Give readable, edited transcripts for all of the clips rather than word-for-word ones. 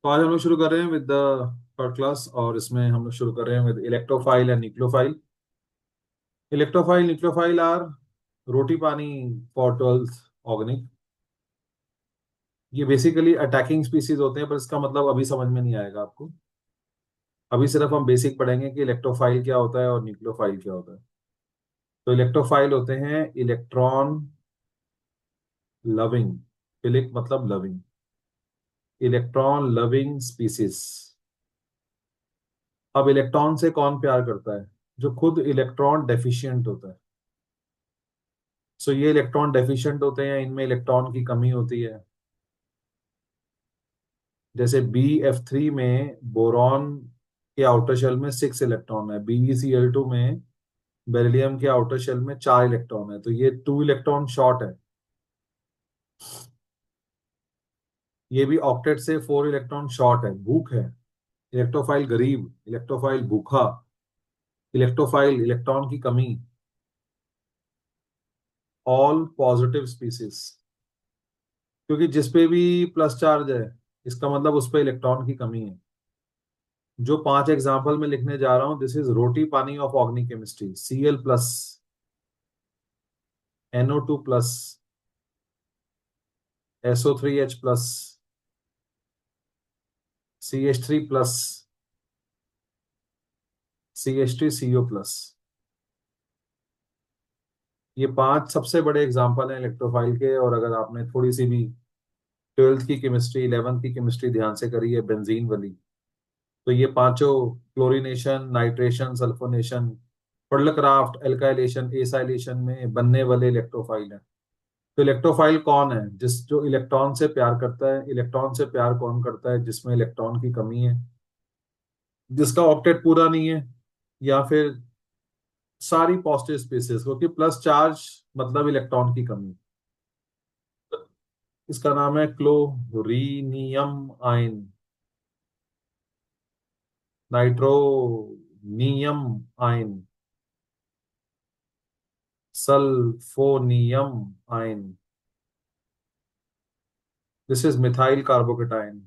तो आज हम लोग शुरू कर रहे हैं विद द थर्ड क्लास, और इसमें हम लोग शुरू कर रहे हैं with electrophile and nucleophile. Electrophile nucleophile are roti pani for 12th organic. ये बेसिकली अटैकिंग स्पीसीज होते हैं, पर इसका मतलब अभी समझ में नहीं आएगा आपको। अभी सिर्फ हम बेसिक पढ़ेंगे कि इलेक्ट्रोफाइल क्या होता है और न्यूक्लियोफाइल क्या होता है। तो इलेक्ट्रोफाइल होते हैं इलेक्ट्रॉन लविंग, फिलिक मतलब लविंग, इलेक्ट्रॉन लविंग स्पीसीज। अब इलेक्ट्रॉन से कौन प्यार करता है? जो खुद इलेक्ट्रॉन डेफिशिएंट होता है। सो ये इलेक्ट्रॉन डेफिशिएंट होते हैं, इनमें इलेक्ट्रॉन की कमी होती है। जैसे Bf3 में बोरॉन के आउटर शेल में 6 इलेक्ट्रॉन है, BeCl2 में बेरिलियम के आउटर शेल में 4 इलेक्ट्रॉन है, तो ये 2 इलेक्ट्रॉन शॉर्ट है। ये भी ऑक्टेट से 4 इलेक्ट्रॉन शॉर्ट है, भूख है। इलेक्ट्रोफाइल गरीब, इलेक्ट्रोफाइल भूखा, इलेक्ट्रोफाइल इलेक्ट्रॉन की कमी। ऑल पॉजिटिव स्पीसीज, क्योंकि जिसपे भी प्लस चार्ज है इसका मतलब उस पर इलेक्ट्रॉन की कमी है। जो 5 एग्जाम्पल में लिखने जा रहा हूं, दिस इज रोटी पानी of organic chemistry. Cl+, NO2+, SO3H+, CH3+, CH3CO+। ये 5 सबसे बड़े एग्जाम्पल हैं इलेक्ट्रोफाइल के। और अगर आपने थोड़ी सी भी 12th की केमिस्ट्री, 11th की केमिस्ट्री ध्यान से करी है, बेंजीन वाली, तो ये पांचों chlorination, nitration, sulphonation, product alkylation, acylation में बनने वाले इलेक्ट्रोफाइल हैं। तो इलेक्ट्रोफाइल कौन है? जो इलेक्ट्रॉन से प्यार करता है। इलेक्ट्रॉन से प्यार कौन करता है? जिसमें इलेक्ट्रॉन की कमी है, जिसका ऑक्टेट पूरा नहीं है, या फिर सारी पॉजिटिव स्पेसेस, क्योंकि प्लस चार्ज मतलब इलेक्ट्रॉन की कमी। इसका नाम है chloronium ion, nitronium ion, sulphonium ion. This is methyl carbocation,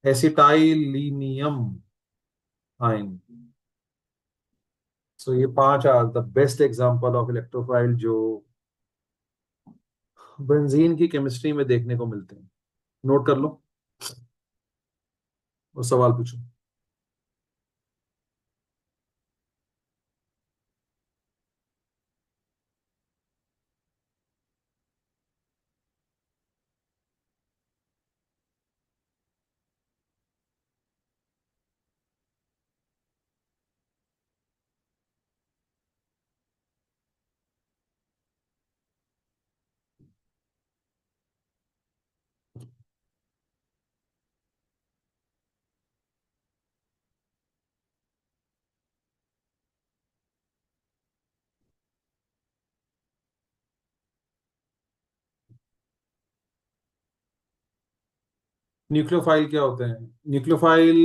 acetylinium ion. So ये 5 are the best example of electrophile जो बेंजीन की केमिस्ट्री में देखने को मिलते हैं। नोट कर लो और सवाल पूछो। न्यूक्लियोफाइल क्या होते हैं? न्यूक्लियोफाइल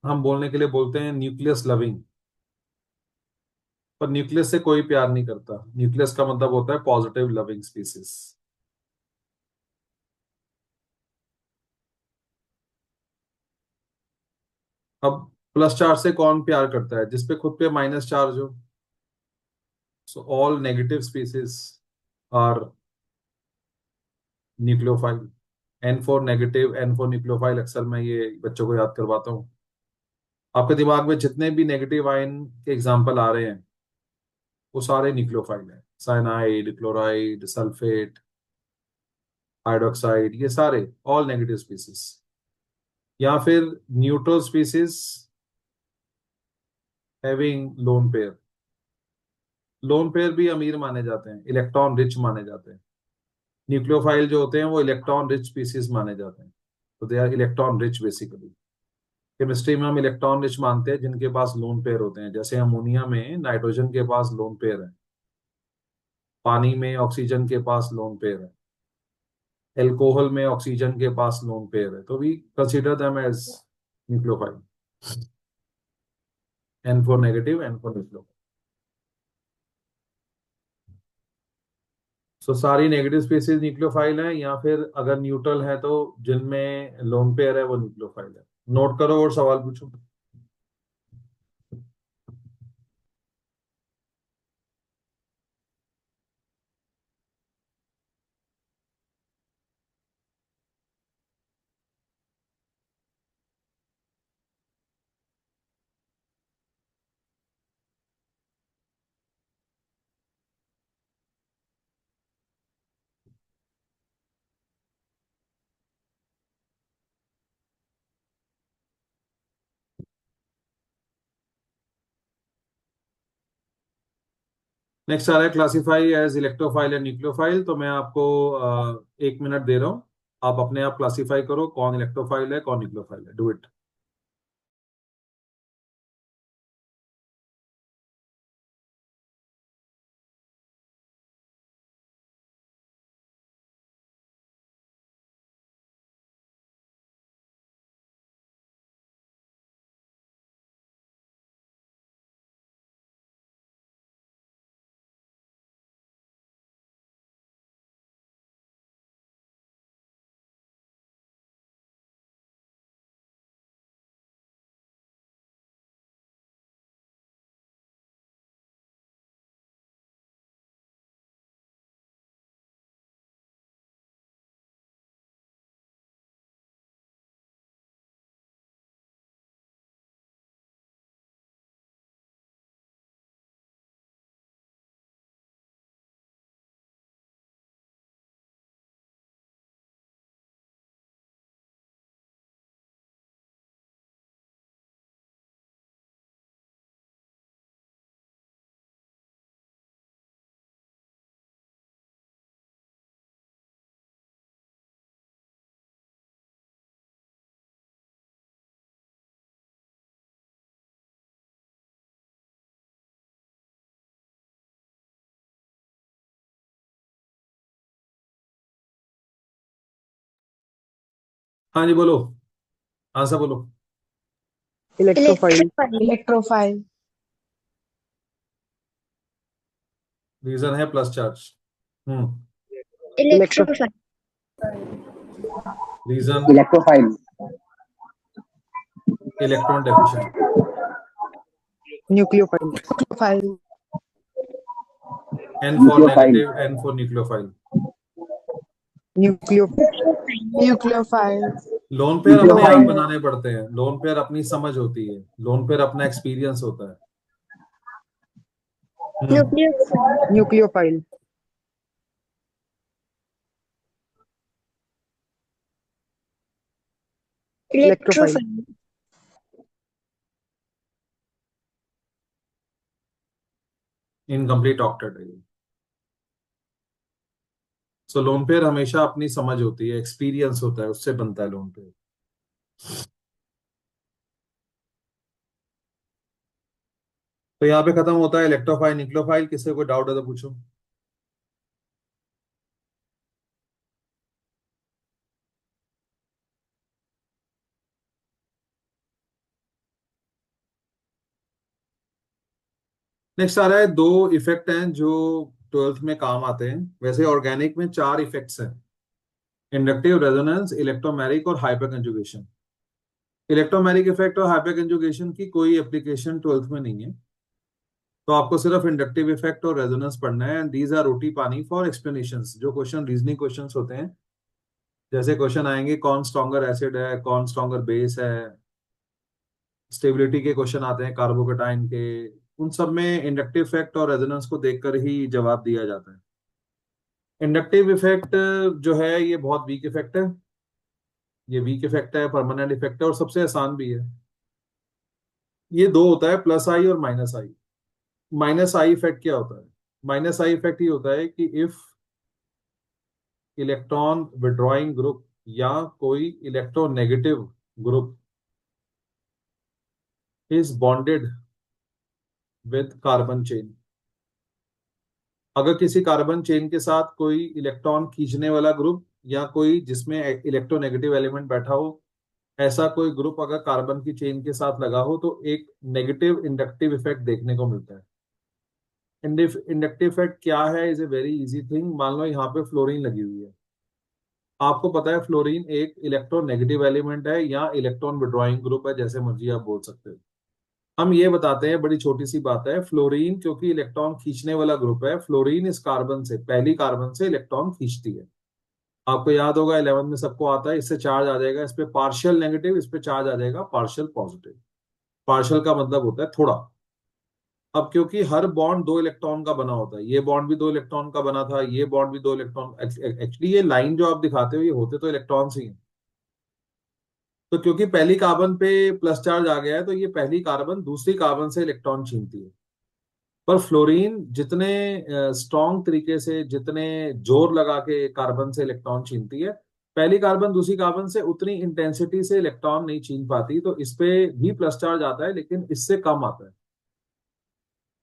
हम बोलने के लिए बोलते हैं न्यूक्लियस लविंग, पर न्यूक्लियस से कोई प्यार नहीं करता। न्यूक्लियस का मतलब होता है पॉजिटिव लविंग स्पीसीज। अब प्लस चार्ज से कौन प्यार करता है? जिसपे खुद पे माइनस चार्ज हो। So all negative species are nucleophile. N4 negative, N4 nucleophile, अक्सर मैं ये बच्चों को याद करवाता हूँ। आपके दिमाग में जितने भी नेगेटिव आयन के एग्जाम्पल आ रहे हैं वो सारे न्यूक्लियोफाइल हैं। साइनाइड, क्लोराइड, सल्फेट, हाइड्रोक्साइड, ये सारे ऑल नेगेटिव स्पीसीज। या फिर neutral species having lone pair. Lone pair भी अमीर माने जाते हैं, इलेक्ट्रॉन रिच माने जाते हैं। न्यूक्लियोफाइल जो होते हैं वो इलेक्ट्रॉन रिच स्पीसीज माने जाते हैं। तो they are electron rich basically. Chemistry में हम इलेक्ट्रॉन रिच मानते हैं जिनके पास लोन पेयर होते हैं। जैसे अमोनिया में नाइट्रोजन के पास लोन पेयर है, पानी में ऑक्सीजन के पास लोन पेयर है, एल्कोहल में ऑक्सीजन के पास लोन पेयर है, तो we consider them as nucleophile. N4 negative, N4 nucleophile. So सारी नेगेटिव स्पेसिस न्यूक्लियोफाइल है, या फिर अगर न्यूट्रल है तो जिनमें लोन पेयर है वो न्यूक्लियोफाइल है। नोट करो और सवाल पूछो। नेक्स्ट आ रहा है classify as electrophile and nucleophile. तो मैं आपको 1 मिनट दे रहा हूँ, आप अपने आप क्लासीफाई करो कौन इलेक्ट्रोफाइल है कौन न्यूक्लियोफाइल है। Do it. हाँ जी बोलो, आंसर बोलो। इलेक्ट्रोफाइल। इलेक्ट्रोफाइल। रीजन है plus charge. Electro electrophile. Reason electrophile. Electron deficient. Nucleophile. N for nucleophile. Negative, N for nucleophile. Nucleo nucleophile. Lone pair अपने आप न्यूक्लियोफाइल। बनाने पड़ते हैं, लोन पेयर अपनी समझ होती है, लोन पेयर अपना एक्सपीरियंस होता है। Hmm nucleophile. Nucleophile. Electrophile. Electrophile. Incomplete octet है ये। सो लोन पेयर हमेशा अपनी समझ होती है, एक्सपीरियंस होता है, उससे बनता है लोन पेयर। तो यहाँ पे खत्म होता है इलेक्ट्रोफाइल न्यूक्लियोफाइल। किसी को डाउट है तो पूछो। नेक्स्ट आ रहा है, दो इफेक्ट हैं जो 12th में काम आते हैं। वैसे ऑर्गेनिक में 4 इफेक्ट्स हैं: इंडक्टिव, रेजोनेंस, इलेक्ट्रोमैरिक और हाइपर कंजुगेशन। इलेक्ट्रोमैरिक इफेक्ट और हाइपर कंजुगेशन की कोई एप्लीकेशन 12th में नहीं है, तो आपको सिर्फ इंडक्टिव इफेक्ट और रेजोनेंस पढ़ना है। And these are roti pani for explanations. जो क्वेश्चन रीजनिंग क्वेश्चंस होते हैं, जैसे क्वेश्चन आएंगे कौन स्ट्रॉन्गर एसिड है, कौन स्ट्रॉन्गर बेस है, स्टेबिलिटी के क्वेश्चन आते हैं कार्बोकेटाइन के, उन सब में इंडक्टिव इफेक्ट और रेजोनेंस को देखकर ही जवाब दिया जाता है। इंडक्टिव इफेक्ट जो है ये बहुत वीक इफेक्ट है, ये वीक इफेक्ट है, परमानेंट इफेक्ट है और सबसे आसान भी है। ये दो होता है, प्लस आई और minus I. Minus I effect क्या होता है? माइनस आई इफेक्ट ये होता है कि इफ इलेक्ट्रॉन विड्रॉइंग ग्रुप या कोई electronegative group is bonded with carbon chain. अगर किसी कार्बन चेन के साथ कोई इलेक्ट्रॉन खींचने वाला ग्रुप या कोई जिसमें इलेक्ट्रोनेगेटिव एलिमेंट बैठा हो, ऐसा कोई ग्रुप अगर कार्बन की चेन के साथ लगा हो, तो एक नेगेटिव इंडक्टिव इफेक्ट देखने को मिलता है। इंडक्टिव इफेक्ट क्या है? Is a very easy thing. मान लो यहाँ पे फ्लोरीन लगी हुई है, आपको पता है फ्लोरीन एक इलेक्ट्रोनेगेटिव एलिमेंट है या इलेक्ट्रॉन विड्रॉइंग ग्रुप है, जैसे मर्जी आप बोल सकते हो। हम ये बताते हैं, बड़ी छोटी सी बात है, फ्लोरीन क्योंकि इलेक्ट्रॉन खींचने वाला ग्रुप है, फ्लोरीन इस कार्बन से, पहली कार्बन से इलेक्ट्रॉन खींचती है। आपको याद होगा 11 में सबको आता है, इससे चार्ज आ जाएगा, इस पे पार्शियल नेगेटिव, इस पे चार्ज आ जाएगा पार्शियल पॉजिटिव। पार्शियल का मतलब होता है थोड़ा। अब क्योंकि हर बॉन्ड दो इलेक्ट्रॉन का बना होता है, ये बॉन्ड भी दो इलेक्ट्रॉन का बना था, ये बॉन्ड भी दो इलेक्ट्रॉन, एक्चुअली ये लाइन जो आप दिखाते हो ये होते तो इलेक्ट्रॉन्स ही हैं। तो क्योंकि पहली कार्बन पे प्लस चार्ज आ गया है, तो ये पहली कार्बन दूसरी कार्बन से इलेक्ट्रॉन छीनती है। पर फ्लोरीन जितने स्ट्रॉन्ग तरीके से, जितने जोर लगा के कार्बन से इलेक्ट्रॉन छीनती है, पहली कार्बन दूसरी कार्बन से उतनी इंटेंसिटी से इलेक्ट्रॉन नहीं छीन पाती, तो इस पे भी प्लस चार्ज आता है लेकिन इससे कम आता है।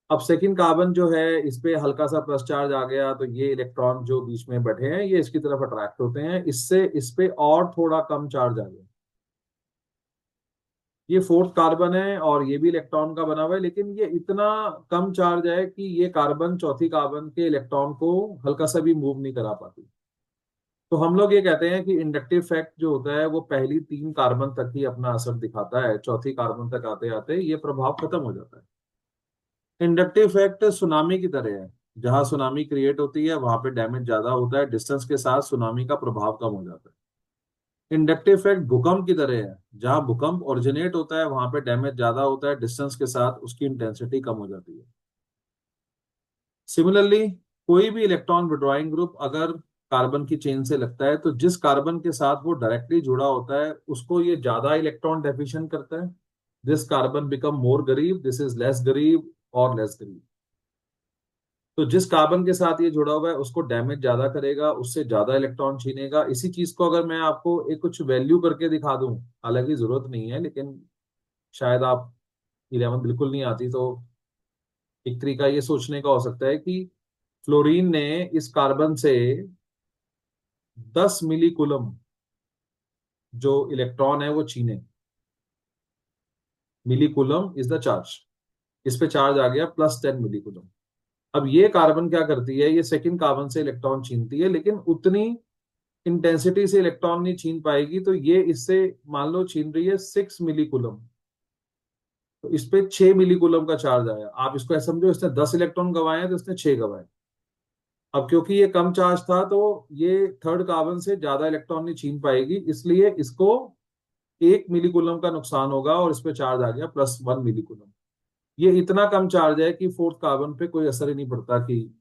अब सेकंड कार्बन जो है, इस पे हल्का सा प्लस चार्ज आ गया, तो ये इलेक्ट्रॉन जो बीच में बैठे हैं ये इसकी तरफ अट्रैक्ट होते हैं, इससे इस पे और थोड़ा कम चार्ज आ गया। ये फोर्थ कार्बन है और ये भी इलेक्ट्रॉन का बना हुआ है, लेकिन ये इतना कम चार्ज है कि ये कार्बन चौथी कार्बन के इलेक्ट्रॉन को हल्का सा भी मूव नहीं करा पाती। तो हम लोग ये कहते हैं कि इंडक्टिव इफेक्ट जो होता है वो पहली तीन कार्बन तक ही अपना असर दिखाता है, चौथी कार्बन तक आते आते ये प्रभाव खत्म हो जाता है। इंडक्टिव इफेक्ट सुनामी की तरह है, जहां सुनामी क्रिएट होती है वहां पे डैमेज ज्यादा होता है, डिस्टेंस के साथ सुनामी का प्रभाव कम हो जाता है। इंडक्टिव इफेक्ट भूकंप की तरह है, जहां भूकंप ओरिजिनेट होता है वहां पे डैमेज ज्यादा होता है, डिस्टेंस के साथ उसकी इंटेंसिटी कम हो जाती है। सिमिलरली कोई भी इलेक्ट्रॉन विड्रॉइंग ग्रुप अगर कार्बन की चेन से लगता है, तो जिस कार्बन के साथ वो डायरेक्टली जुड़ा होता है उसको ये ज्यादा इलेक्ट्रॉन डेफिशिएंट करता है। दिस कार्बन बिकम मोर गरीब, दिस इज लेस गरीब और लेस गरीब। तो जिस कार्बन के साथ ये जुड़ा हुआ है उसको डैमेज ज्यादा करेगा, उससे ज्यादा इलेक्ट्रॉन छीनेगा। इसी चीज को अगर मैं आपको एक कुछ वैल्यू करके दिखा दूं, हालांकि जरूरत नहीं है, लेकिन शायद आप 11 बिल्कुल नहीं आती, तो एक तरीका ये सोचने का हो सकता है कि फ्लोरीन ने इस कार्बन से 10 मिली कूलम जो इलेक्ट्रॉन है वो छीने। मिली कूलम इज द चार्ज, इस पे चार्ज आ गया +10 मिली कूलम। अब ये कार्बन क्या करती है, ये सेकंड कार्बन से इलेक्ट्रॉन छीनती है, लेकिन उतनी इंटेंसिटी से इलेक्ट्रॉन नहीं छीन पाएगी, तो ये इससे मान लो छीन रही है 6 मिली कूलम, तो इस पे 6 मिली कूलम का चार्ज आया। आप इसको ऐसा समझो, इसने 10 इलेक्ट्रॉन गंवाए हैं तो इसने 6 गंवाए। अब क्योंकि ये कम चार्ज था, तो ये थर्ड कार्बन से ज्यादा इलेक्ट्रॉन नहीं छीन पाएगी, इसलिए इसको 1 मिलीकूलम का नुकसान होगा और इस पे चार्ज आ गया +1 मिलीकूलम। ये इतना कम चार्ज है कि फोर्थ कार्बन पे कोई असर ही नहीं पड़ता, कि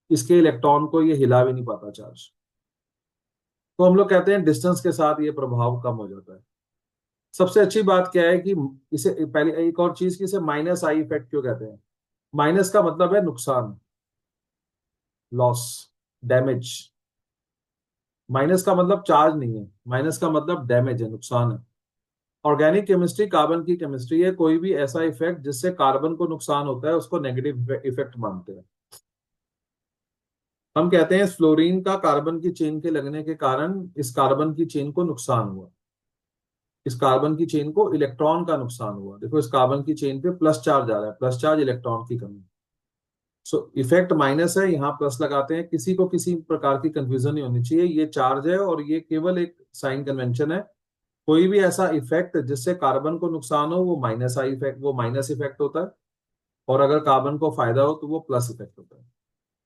इसके इलेक्ट्रॉन को ये हिला भी नहीं पाता चार्ज। तो हम लोग कहते हैं डिस्टेंस के साथ ये प्रभाव कम हो जाता है। सबसे अच्छी बात क्या है कि इसे पहले एक और चीज की, इसे माइनस आई इफेक्ट क्यों कहते हैं? माइनस का मतलब है नुकसान, लॉस, डैमेज। माइनस का मतलब चार्ज नहीं है, माइनस का मतलब डैमेज है, नुकसान है। ऑर्गेनिक केमिस्ट्री कार्बन की केमिस्ट्री है, कोई भी ऐसा इफेक्ट जिससे कार्बन को नुकसान होता है उसको नेगेटिव इफेक्ट मानते हैं। हम कहते हैं फ्लोरीन का कार्बन की चेन के लगने के कारण इस कार्बन की चेन को नुकसान हुआ, इस कार्बन की चेन को इलेक्ट्रॉन का नुकसान हुआ। देखो इस कार्बन की चेन पे प्लस चार्ज आ रहा है, प्लस चार्ज इलेक्ट्रॉन की कमी। सो इफेक्ट माइनस है, यहाँ प्लस लगाते हैं, किसी को किसी प्रकार की कंफ्यूजन नहीं होनी चाहिए, ये चार्ज है और ये केवल एक साइन कन्वेंशन है। कोई भी ऐसा इफेक्ट जिससे कार्बन को नुकसान हो वो माइनस आई इफेक्ट, वो माइनस इफेक्ट होता है, और अगर कार्बन को फायदा हो तो वो प्लस इफेक्ट होता है।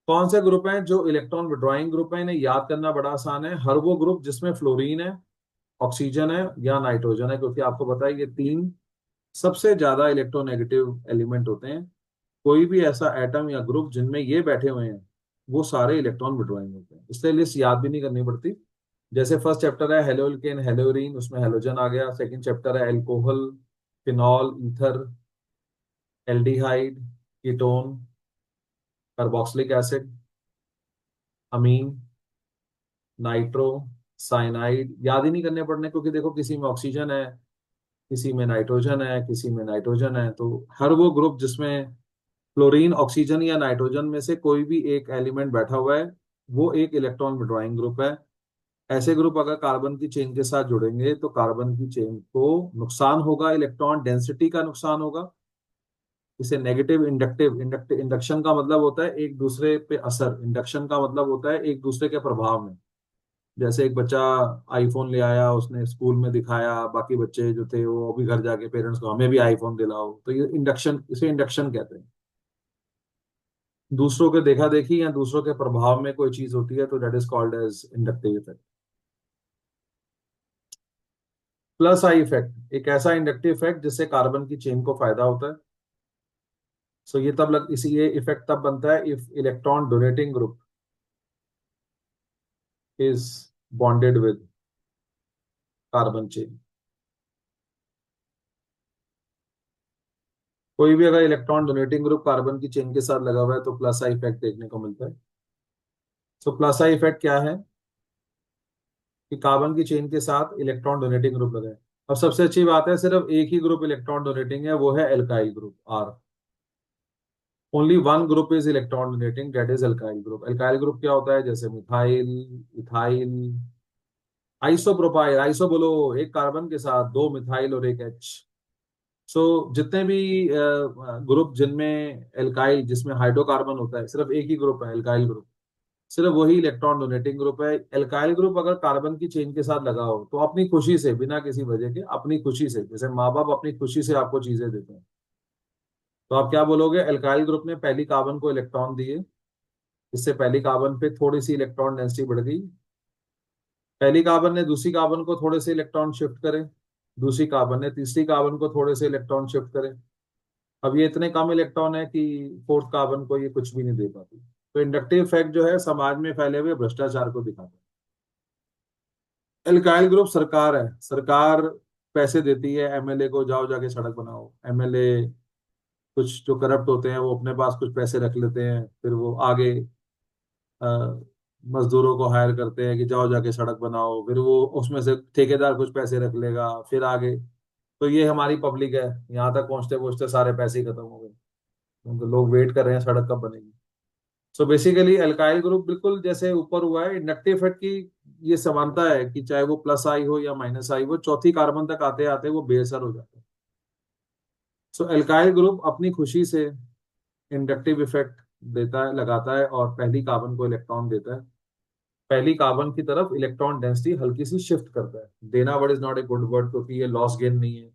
कौन से ग्रुप हैं जो इलेक्ट्रॉन विड्रॉइंग ग्रुप है? इन्हें याद करना बड़ा आसान है, हर वो ग्रुप जिसमें फ्लोरीन है, ऑक्सीजन है या नाइट्रोजन है, क्योंकि आपको पता है ये तीन सबसे ज्यादा इलेक्ट्रोनेगेटिव एलिमेंट होते हैं। कोई भी ऐसा एटम या ग्रुप जिनमें ये बैठे हुए हैं वो सारे इलेक्ट्रॉन विड्रॉइंग होते हैं, इसलिए लिस्ट याद भी नहीं करनी पड़ती। जैसे फर्स्ट चैप्टर है हेलोल्केन हेलोरीन, उसमें हेलोजन आ गया। सेकंड चैप्टर है alcohol, phenol, ether, aldehyde, ketone, carboxylic acid, amine, nitro, cyanide. याद ही नहीं करने पड़ने, क्योंकि देखो किसी में ऑक्सीजन है, किसी में नाइट्रोजन है, किसी में नाइट्रोजन है, तो हर वो ग्रुप जिसमें क्लोरीन, ऑक्सीजन या नाइट्रोजन में से कोई भी एक एलिमेंट बैठा हुआ है वो एक इलेक्ट्रॉन विड्रॉइंग ग्रुप है। ऐसे ग्रुप अगर कार्बन की चेन के साथ जुड़ेंगे तो कार्बन की चेन को नुकसान होगा, इलेक्ट्रॉन डेंसिटी का नुकसान होगा। इसे नेगेटिव इंडक्टिव इंडक्शन का मतलब होता है एक दूसरे पे असर, इंडक्शन का मतलब होता है एक दूसरे के प्रभाव में। जैसे एक बच्चा आईफोन ले आया, उसने स्कूल में दिखाया, बाकी बच्चे जो थे वो भी घर जाके पेरेंट्स को हमें भी आईफोन दिलाओ, तो ये इंडक्शन, इसे इंडक्शन कहते हैं। दूसरों के देखा देखी या दूसरों के प्रभाव में कोई चीज होती है तो that is called as inductive effect. Plus I effect एक ऐसा इंडक्टिव इफेक्ट जिससे कार्बन की चेन को फायदा होता है। सो ये तब इसी ये इफेक्ट तब बनता है if electron donating group is bonded with carbon chain. कोई भी अगर इलेक्ट्रॉन डोनेटिंग ग्रुप कार्बन की चेन के साथ लगा हुआ है तो प्लस आई इफेक्ट देखने को मिलता है। सो प्लस आई इफेक्ट क्या है कि कार्बन की चेन के साथ इलेक्ट्रॉन डोनेटिंग ग्रुप लगा है। अब सबसे अच्छी बात है, सिर्फ एक ही ग्रुप इलेक्ट्रॉन डोनेटिंग है, वो है alkyl group R. Only one group is electron donating, that is alkyl group. Alkyl group क्या होता है? जैसे मिथाइल, इथाइल, आइसोप्रोपाइल, आइसो बोलो एक कार्बन के साथ दो मिथाइल और एक एच। सो जितने भी ग्रुप जिनमें एल्काइल, जिसमें हाइड्रोकार्बन होता है, सिर्फ एक ही ग्रुप है एल्काइल ग्रुप, सिर्फ वही इलेक्ट्रॉन डोनेटिंग ग्रुप है। एल्काइल ग्रुप अगर कार्बन की चेन के साथ लगा हो तो अपनी खुशी से, बिना किसी वजह के, अपनी खुशी से, जैसे माँ बाप अपनी खुशी से आपको चीजें देते हैं, तो आप क्या बोलोगे? एल्काइल ग्रुप ने पहली कार्बन को इलेक्ट्रॉन दिए, इससे पहली कार्बन पे थोड़ी सी इलेक्ट्रॉन डेंसिटी बढ़ गई। पहली कार्बन ने दूसरी कार्बन को थोड़े से इलेक्ट्रॉन शिफ्ट करे, दूसरी कार्बन ने तीसरी कार्बन को थोड़े से इलेक्ट्रॉन शिफ्ट करे। अब ये इतने कम इलेक्ट्रॉन है कि फोर्थ कार्बन को ये कुछ भी नहीं दे पाती। तो इंडक्टिव इफेक्ट जो है समाज में फैले हुए भ्रष्टाचार को दिखाता है। एल्काइल ग्रुप सरकार है, सरकार पैसे देती है एमएलए को, जाओ जाके सड़क बनाओ। एमएलए कुछ जो करप्ट होते हैं वो अपने पास कुछ पैसे रख लेते हैं, फिर वो आगे अ, मजदूरों को हायर करते हैं कि जाओ जाके सड़क बनाओ, फिर वो उसमें से ठेकेदार कुछ पैसे रख लेगा, फिर आगे। तो ये हमारी पब्लिक है, यहाँ तक पहुंचते पहुंचते सारे पैसे ही खत्म हो गए, तो लोग वेट कर रहे हैं सड़क कब बनेगी। सो बेसिकली अल्काइल ग्रुप बिल्कुल जैसे ऊपर हुआ है, इंडक्टिव इफेक्ट की ये समानता है कि चाहे वो प्लस आई हो या माइनस आई हो, चौथी कार्बन तक आते आते वो बेअसर हो जाता है। सो अल्काइल ग्रुप अपनी खुशी से इंडक्टिव इफेक्ट देता है, लगाता है, और पहली कार्बन को इलेक्ट्रॉन देता है। पहली कार्बन की तरफ इलेक्ट्रॉन डेंसिटी हल्की सी शिफ्ट करता है। देना word is not a good word, क्योंकि ये लॉस गेन नहीं है।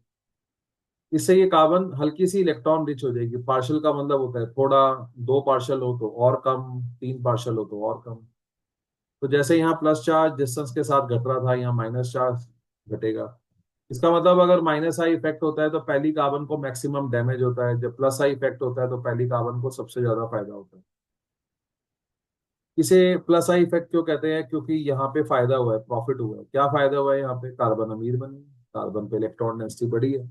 इससे ये कार्बन हल्की सी इलेक्ट्रॉन रिच हो जाएगी। पार्शियल का मतलब होता है थोड़ा, दो पार्शियल हो तो और कम, तीन पार्शियल हो तो और कम। तो जैसे यहाँ प्लस चार्ज डिस्टेंस के साथ घट रहा था, यहाँ माइनस चार्ज घटेगा। इसका मतलब अगर माइनस आई इफेक्ट होता है तो पहली कार्बन को मैक्सिमम डैमेज होता है, जब प्लस आई इफेक्ट होता है तो पहली कार्बन को सबसे ज्यादा फायदा होता है। इसे प्लस आई इफेक्ट क्यों कहते हैं? क्योंकि यहाँ पे फायदा हुआ है, प्रॉफिट हुआ है। क्या फायदा हुआ है? यहाँ पे कार्बन अमीर बनी, कार्बन पे इलेक्ट्रॉन डेंसिटी बढ़ी है।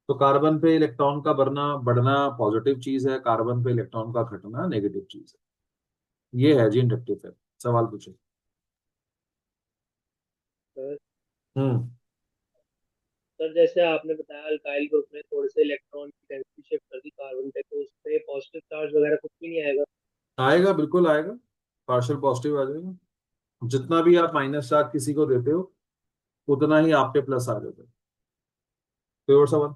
तो कार्बन पे इलेक्ट्रॉन का बढ़ना बढ़ना पॉजिटिव चीज है, कार्बन पे इलेक्ट्रॉन का घटना नेगेटिव चीज है। ये है जी इंडक्टिव इफेक्ट। सवाल पूछे। सर हम्म। सर जैसे आपने बताया अल्काइल ग्रुप में थोड़े से इलेक्ट्रॉन की डेंसिटी शिफ्ट कर दी कार्बन पे, तो उस पे पॉजिटिव चार्ज वगैरह कुछ भी नहीं आएगा? आएगा, बिल्कुल आएगा, पार्शियल पॉजिटिव आ जाएगा। जितना भी आप माइनस चार्ज किसी को देते हो उतना ही आप पे प्लस आ जाता है। कोई और सवाल?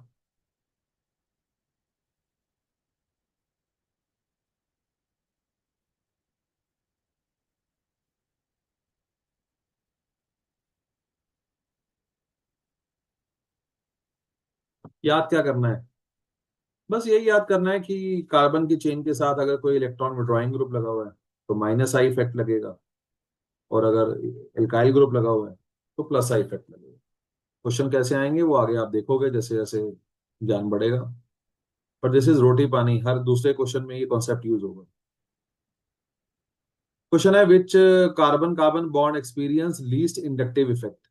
याद क्या करना है? बस यही याद करना है कि कार्बन की चेन के साथ अगर कोई इलेक्ट्रॉन विड्रॉइंग ग्रुप लगा हुआ है तो माइनस आई इफेक्ट लगेगा, और अगर एल्काइल ग्रुप लगा हुआ है तो प्लस आई इफेक्ट लगेगा। क्वेश्चन कैसे आएंगे वो आगे आप देखोगे जैसे जैसे ज्ञान बढ़ेगा। पर दिस इज रोटी पानी, हर दूसरे क्वेश्चन में ये कॉन्सेप्ट यूज होगा। क्वेश्चन है which carbon carbon bond experience least inductive effect?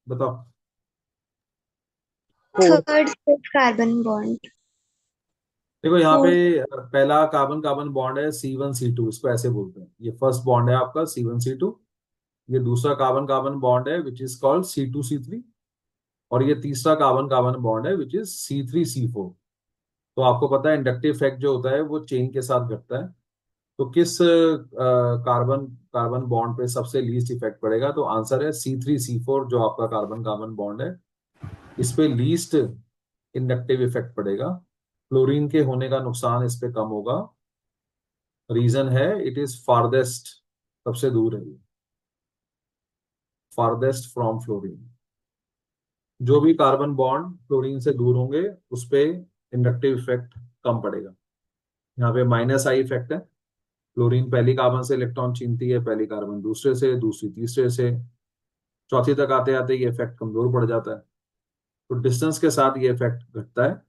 बताओ। Fourth. Third fifth carbon bond. देखो यहाँ पे फोर्थ। पहला कार्बन कार्बन बॉन्ड है C1C2, इसको ऐसे बोलते हैं। ये फर्स्ट बॉन्ड है आपका C1C2। ये दूसरा कार्बन कार्बन बॉन्ड है विच इज कॉल्ड C2C3। और ये तीसरा कार्बन कार्बन बॉन्ड है विच इज C3C4। तो आपको पता है इंडक्टिव इफेक्ट जो होता है वो चेन के साथ घटता है। तो किस कार्बन कार्बन बॉन्ड पे सबसे लीस्ट इफेक्ट पड़ेगा? तो आंसर है C3C4, जो आपका कार्बन कार्बन बॉन्ड है, इस पे लीस्ट इंडक्टिव इफेक्ट पड़ेगा। फ्लोरीन के होने का नुकसान इस पे कम होगा। रीजन है इट इज फारदेस्ट, सबसे दूर है ये, फारदेस्ट फ्रॉम फ्लोरीन। जो भी कार्बन बॉन्ड फ्लोरीन से दूर होंगे उस पे इंडक्टिव इफेक्ट कम पड़ेगा। यहाँ पे माइनस आई इफेक्ट है। फ्लोरीन पहली कार्बन से इलेक्ट्रॉन छीनती है, पहली कार्बन दूसरे से, दूसरी तीसरे से, चौथी तक आते आते ये इफेक्ट कमजोर पड़ जाता है। तो डिस्टेंस के साथ ये इफेक्ट घटता है।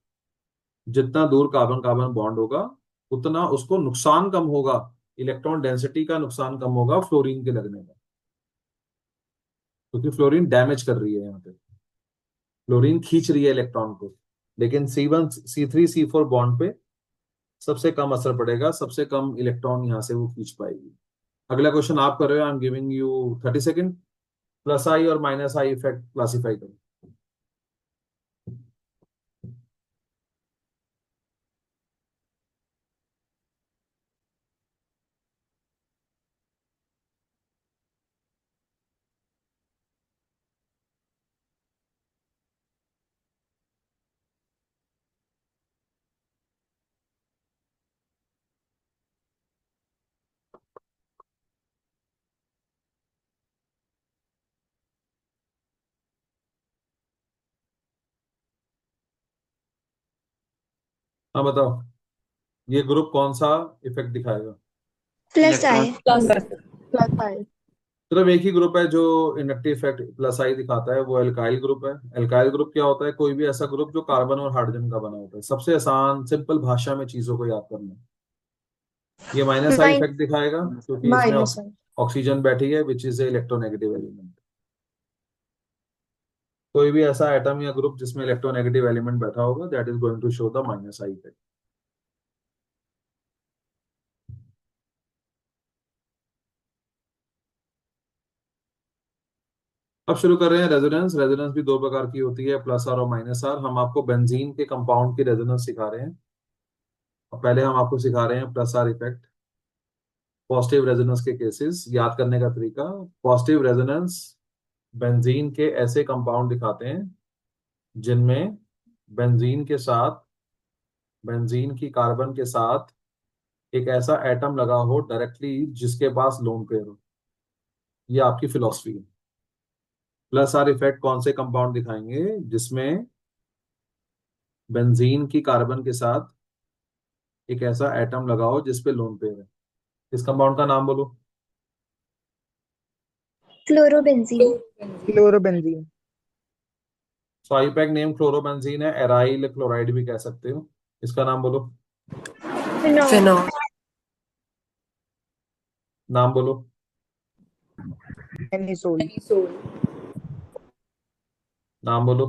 जितना दूर कार्बन कार्बन बॉन्ड होगा उतना उसको नुकसान कम होगा, इलेक्ट्रॉन डेंसिटी का नुकसान कम होगा फ्लोरीन के लगने का, क्योंकि फ्लोरीन डैमेज कर रही है यहाँ पे, फ्लोरीन खींच रही है इलेक्ट्रॉन को। लेकिन C1 C3 C4 बॉन्ड पे सबसे कम असर पड़ेगा, सबसे कम इलेक्ट्रॉन यहाँ से वो खींच पाएगी। अगला क्वेश्चन आप कर रहे हो, I am giving you 30 second. Plus I और माइनस आई इफेक्ट क्लासिफाई करो। हाँ बताओ, ये ग्रुप कौन सा इफेक्ट दिखाएगा? प्लस आई। प्लस प्लस आई। सिर्फ एक ही ग्रुप है जो इंडक्टिव इफेक्ट प्लस आई दिखाता है, वो एल्काइल ग्रुप है। एल्काइल ग्रुप क्या होता है? कोई भी ऐसा ग्रुप जो कार्बन और हाइड्रोजन का बना होता है। सबसे आसान सिंपल भाषा में चीजों को याद करना। ये माइनस आई माइन इफेक्ट दिखाएगा क्योंकि इसमें माइनस आई। ऑक्सीजन बैठी है which is a electronegative element. कोई भी ऐसा एटम या ग्रुप जिसमें इलेक्ट्रोनेगेटिव एलिमेंट बैठा होगा that is going to show the minus I effect. अब शुरू कर रहे हैं रेजोनेंस। रेजोनेंस भी दो प्रकार की होती है, प्लस आर और माइनस आर। हम आपको बेंजीन के कंपाउंड की रेजोनेंस सिखा रहे हैं और पहले हम आपको सिखा रहे हैं plus are effect. Positive resonance के केसेस याद करने का तरीका। पॉजिटिव रेजोनेंस बेंजीन के ऐसे कंपाउंड दिखाते हैं जिनमें बेंजीन के साथ, बेंजीन की कार्बन के साथ एक ऐसा एटम लगा हो डायरेक्टली जिसके पास लोन पेयर हो। ये आपकी फिलॉसफी है। प्लस आर इफेक्ट कौन से कंपाउंड दिखाएंगे? जिसमें बेंजीन की कार्बन के साथ एक ऐसा एटम लगा हो जिसपे लोन पेयर है। इस कंपाउंड का नाम बोलो। क्लोरोबेंजीन। क्लोरोबेंजीन। सो आईपैक नेम क्लोरोबेंजीन है, एराइल क्लोराइड भी कह सकते हो। इसका नाम बोलो। फिनॉल। फिनॉल। नाम बोलो। एनिसोल। नाम बोलो।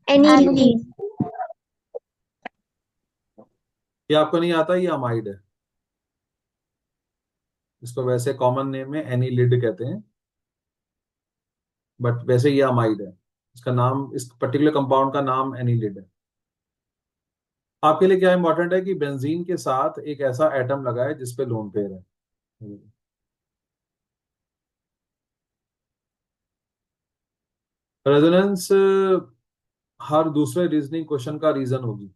एनिलीन। ये आपको नहीं आता, ये अमाइड है। इसको वैसे कॉमन नेम में एनिलिड कहते हैं, बट वैसे ये अमाइड है। इसका नाम, इस पर्टिकुलर कंपाउंड का नाम एनिलिड है। आपके लिए क्या इंपॉर्टेंट है कि बेंजीन के साथ एक ऐसा एटम लगा है जिसपे लोन पेयर है। रेजोनेंस हर दूसरे रीजनिंग क्वेश्चन का रीजन होगी।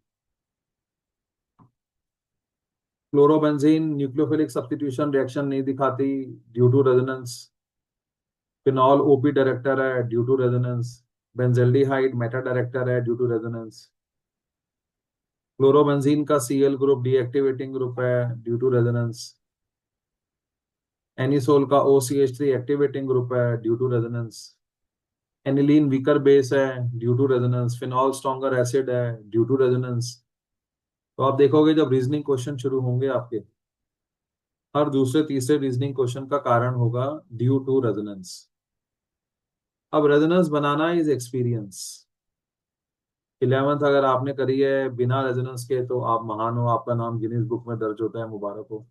क्लोरोबेंजीन न्यूक्लियोफिलिक सब्स्टिट्यूशन रिएक्शन नहीं दिखाती due to resonance. Phenol OP director है due to resonance. Benzaldehyde meta director है ड्यू टू रेजोनेंस। क्लोरोबेंजीन का Cl ग्रुप डीएक्टिवेटिंग ग्रुप है ड्यू टू रेजोनेंस। एनिसोल का OCH3 activating group है due to resonance. Aniline weaker base है due to resonance. Phenol stronger acid है due to resonance. तो आप देखोगे जब रीजनिंग क्वेश्चन शुरू होंगे आपके, हर दूसरे तीसरे रीजनिंग क्वेश्चन का कारण होगा ड्यू टू रेजोनेंस। अब resonance banana is experience. 11th अगर आपने करी है बिना रेजोनेंस के तो आप महान हो, आपका नाम गिनीज बुक में दर्ज होता है, मुबारक हो।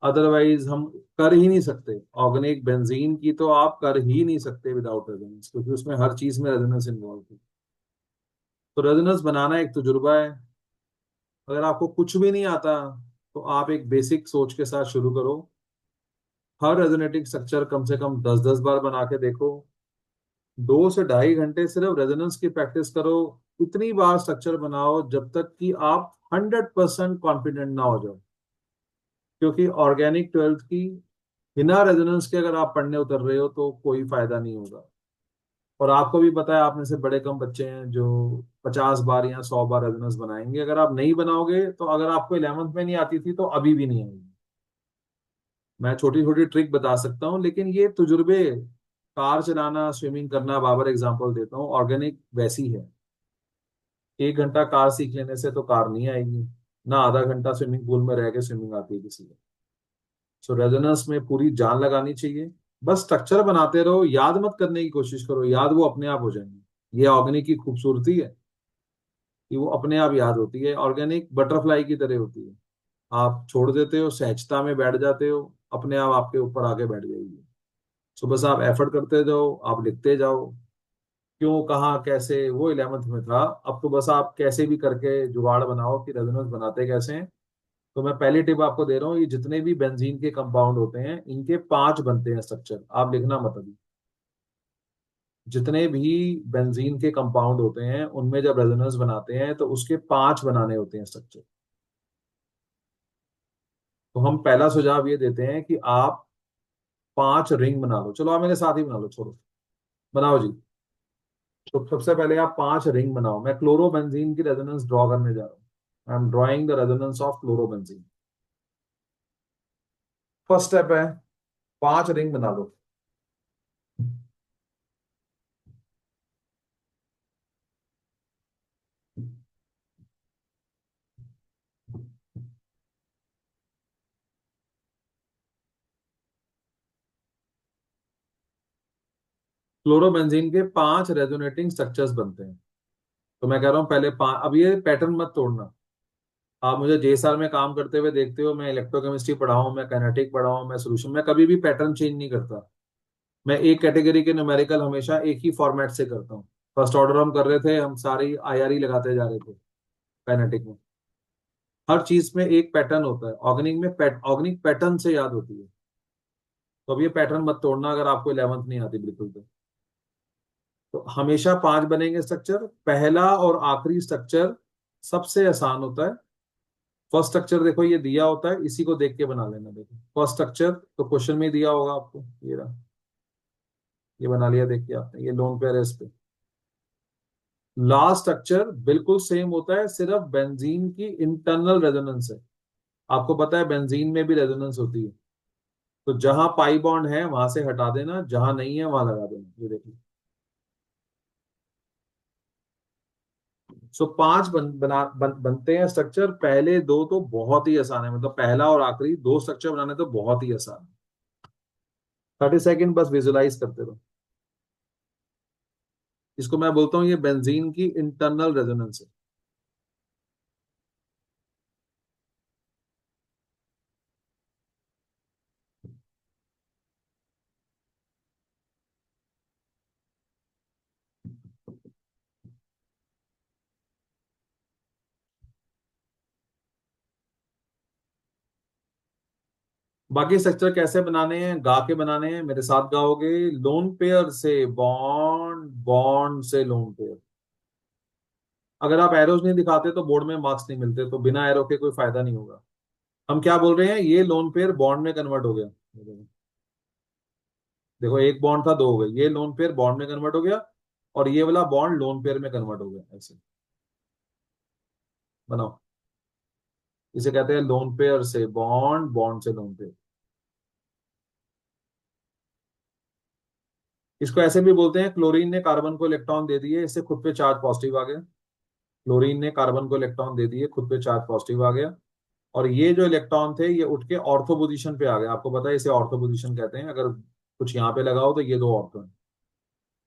अदरवाइज हम कर ही नहीं सकते। ऑर्गेनिक बेंजीन की तो आप कर ही नहीं सकते विदाउट रेजोनेंस, क्योंकि उसमें हर चीज में रेजोनेंस इन्वॉल्व है। तो रेजोनेंस बनाना एक तजुर्बा है। अगर आपको कुछ भी नहीं आता तो आप एक बेसिक सोच के साथ शुरू करो। हर रेजोनेटिंग स्ट्रक्चर कम से कम 10-10 बार बना के देखो। 2 से 2.5 घंटे सिर्फ रेजोनेंस की प्रैक्टिस करो। इतनी बार स्ट्रक्चर बनाओ जब तक कि आप 100% कॉन्फिडेंट ना हो जाओ, क्योंकि ऑर्गेनिक ट्वेल्थ की बिना रेजोनेंस के अगर आप पढ़ने उतर रहे हो तो कोई फायदा नहीं होगा। और आपको भी पता है, आप में से बड़े कम बच्चे हैं जो 50 बार या 100 बार रेजोनेंस बनाएंगे। अगर आप नहीं बनाओगे तो, अगर आपको 11th में नहीं आती थी तो अभी भी नहीं आएगी। मैं छोटी छोटी ट्रिक बता सकता हूँ, लेकिन ये तजुर्बे, कार चलाना, स्विमिंग करना, बाबर एग्जांपल देता हूँ, ऑर्गेनिक वैसी है। 1 घंटा कार सीख लेने से तो कार नहीं आएगी, ना आधा घंटा स्विमिंग पूल में रह के स्विमिंग आती है किसी को। सो रेजोनेंस में पूरी जान लगानी चाहिए। बस स्ट्रक्चर बनाते रहो, याद मत करने की कोशिश करो, याद वो अपने आप हो जाएंगे। ये ऑर्गेनिक की खूबसूरती है कि वो अपने आप याद होती है। ऑर्गेनिक बटरफ्लाई की तरह होती है, आप छोड़ देते हो, सहजता में बैठ जाते हो, अपने आप आपके ऊपर आके बैठ जाएगी। सो बस आप एफर्ट करते जाओ, आप लिखते जाओ। क्यों, कहाँ, कैसे, वो 11th में था। अब तो बस आप कैसे भी करके जुगाड़ बनाओ कि रेजोनेंस बनाते कैसे हैं। तो मैं पहली टिप आपको दे रहा हूँ, ये जितने भी बेंजीन के कंपाउंड होते हैं इनके 5 बनते हैं स्ट्रक्चर, आप लिखना मत अभी। जितने भी बेंजीन के कंपाउंड होते हैं उनमें जब रेजोनेंस बनाते हैं तो उसके 5 बनाने होते हैं स्ट्रक्चर। तो हम पहला सुझाव ये देते हैं कि आप 5 रिंग बना लो। चलो आप मेरे साथ ही बना लो, छोड़ो, बनाओ जी। तो सबसे पहले आप 5 रिंग बनाओ। मैं क्लोरोबेंजीन की रेजोनेंस ड्रॉ करने जा रहा हूँ। I am drawing the resonance of chlorobenzene. First step है, 5 रिंग बना लो। क्लोरोबेंजीन के 5 रेजोनेटिंग स्ट्रक्चर्स बनते हैं। तो मैं कह रहा हूं पहले अब ये पैटर्न मत तोड़ना। आप मुझे जेएसआर में काम करते हुए देखते हो, मैं इलेक्ट्रोकेमिस्ट्री पढ़ा हूं, मैं काइनेटिक पढ़ा हूं, मैं सॉल्यूशन, मैं कभी भी पैटर्न चेंज नहीं करता। मैं एक कैटेगरी के न्यूमेरिकल हमेशा एक ही फॉर्मेट से करता हूँ। फर्स्ट ऑर्डर हम कर रहे थे, हम सारी आईआरई लगाते जा रहे थे काइनेटिक में। हर चीज में एक पैटर्न होता है, ऑर्गेनिक में ऑर्गेनिक पैटर्न से याद होती है। तो अब ये पैटर्न मत तोड़ना अगर आपको 11th नहीं आती बिल्कुल तो हमेशा 5 बनेंगे स्ट्रक्चर। पहला और आखिरी स्ट्रक्चर सबसे आसान होता है। फर्स्ट स्ट्रक्चर देखो ये दिया होता है, इसी को देख के बना लेना। देखो फर्स्ट स्ट्रक्चर तो क्वेश्चन में ही दिया होगा आपको, ये रहा, ये बना लिया देख के आपने, ये लोन पेयर है इस पे। लास्ट स्ट्रक्चर बिल्कुल सेम होता है, सिर्फ बेंजीन की इंटरनल रेजोनेंस है। आपको पता है बेंजीन में भी रेजोनेंस होती है, तो जहां पाई बॉन्ड है वहां से हटा देना, जहां नहीं है वहां लगा देना। ये देखिए, सो 5 बनते हैं स्ट्रक्चर। पहले दो तो बहुत ही आसान है, मतलब पहला और आखिरी 2 स्ट्रक्चर बनाने तो बहुत ही आसान है। 30 सेकेंड बस विजुलाइज करते रहो। इसको मैं बोलता हूँ ये बेंजीन की इंटरनल रेजोनेंस है। बाकी स्ट्रक्चर कैसे बनाने हैं, गा के बनाने हैं, मेरे साथ गाओगे। लोन पेयर से बॉन्ड, बॉन्ड से लोन पेयर। अगर आप एरोज नहीं दिखाते तो बोर्ड में मार्क्स नहीं मिलते, तो बिना एरो के कोई फायदा नहीं होगा। हम क्या बोल रहे हैं, ये लोन पेयर बॉन्ड में कन्वर्ट हो गया। देखो एक बॉन्ड था, 2 हो गए, ये लोन पेयर बॉन्ड में कन्वर्ट हो गया, और ये वाला बॉन्ड लोन पेयर में कन्वर्ट हो गया। ऐसे बनाओ, इसे कहते हैं लोन पेयर से बॉन्ड, बॉन्ड से लोन पेयर। इसको ऐसे भी बोलते हैं, क्लोरीन ने कार्बन को इलेक्ट्रॉन दे दिए, इससे खुद पे चार्ज पॉजिटिव आ गया। क्लोरीन ने कार्बन को इलेक्ट्रॉन दे दिए, खुद पे चार्ज पॉजिटिव आ गया, और ये जो इलेक्ट्रॉन थे ये उठ के ऑर्थो पोजीशन पे आ गए। आपको पता है इसे ऑर्थो पोजीशन कहते हैं। अगर कुछ यहाँ पे लगाओ तो ये 2 ऑर्थो है,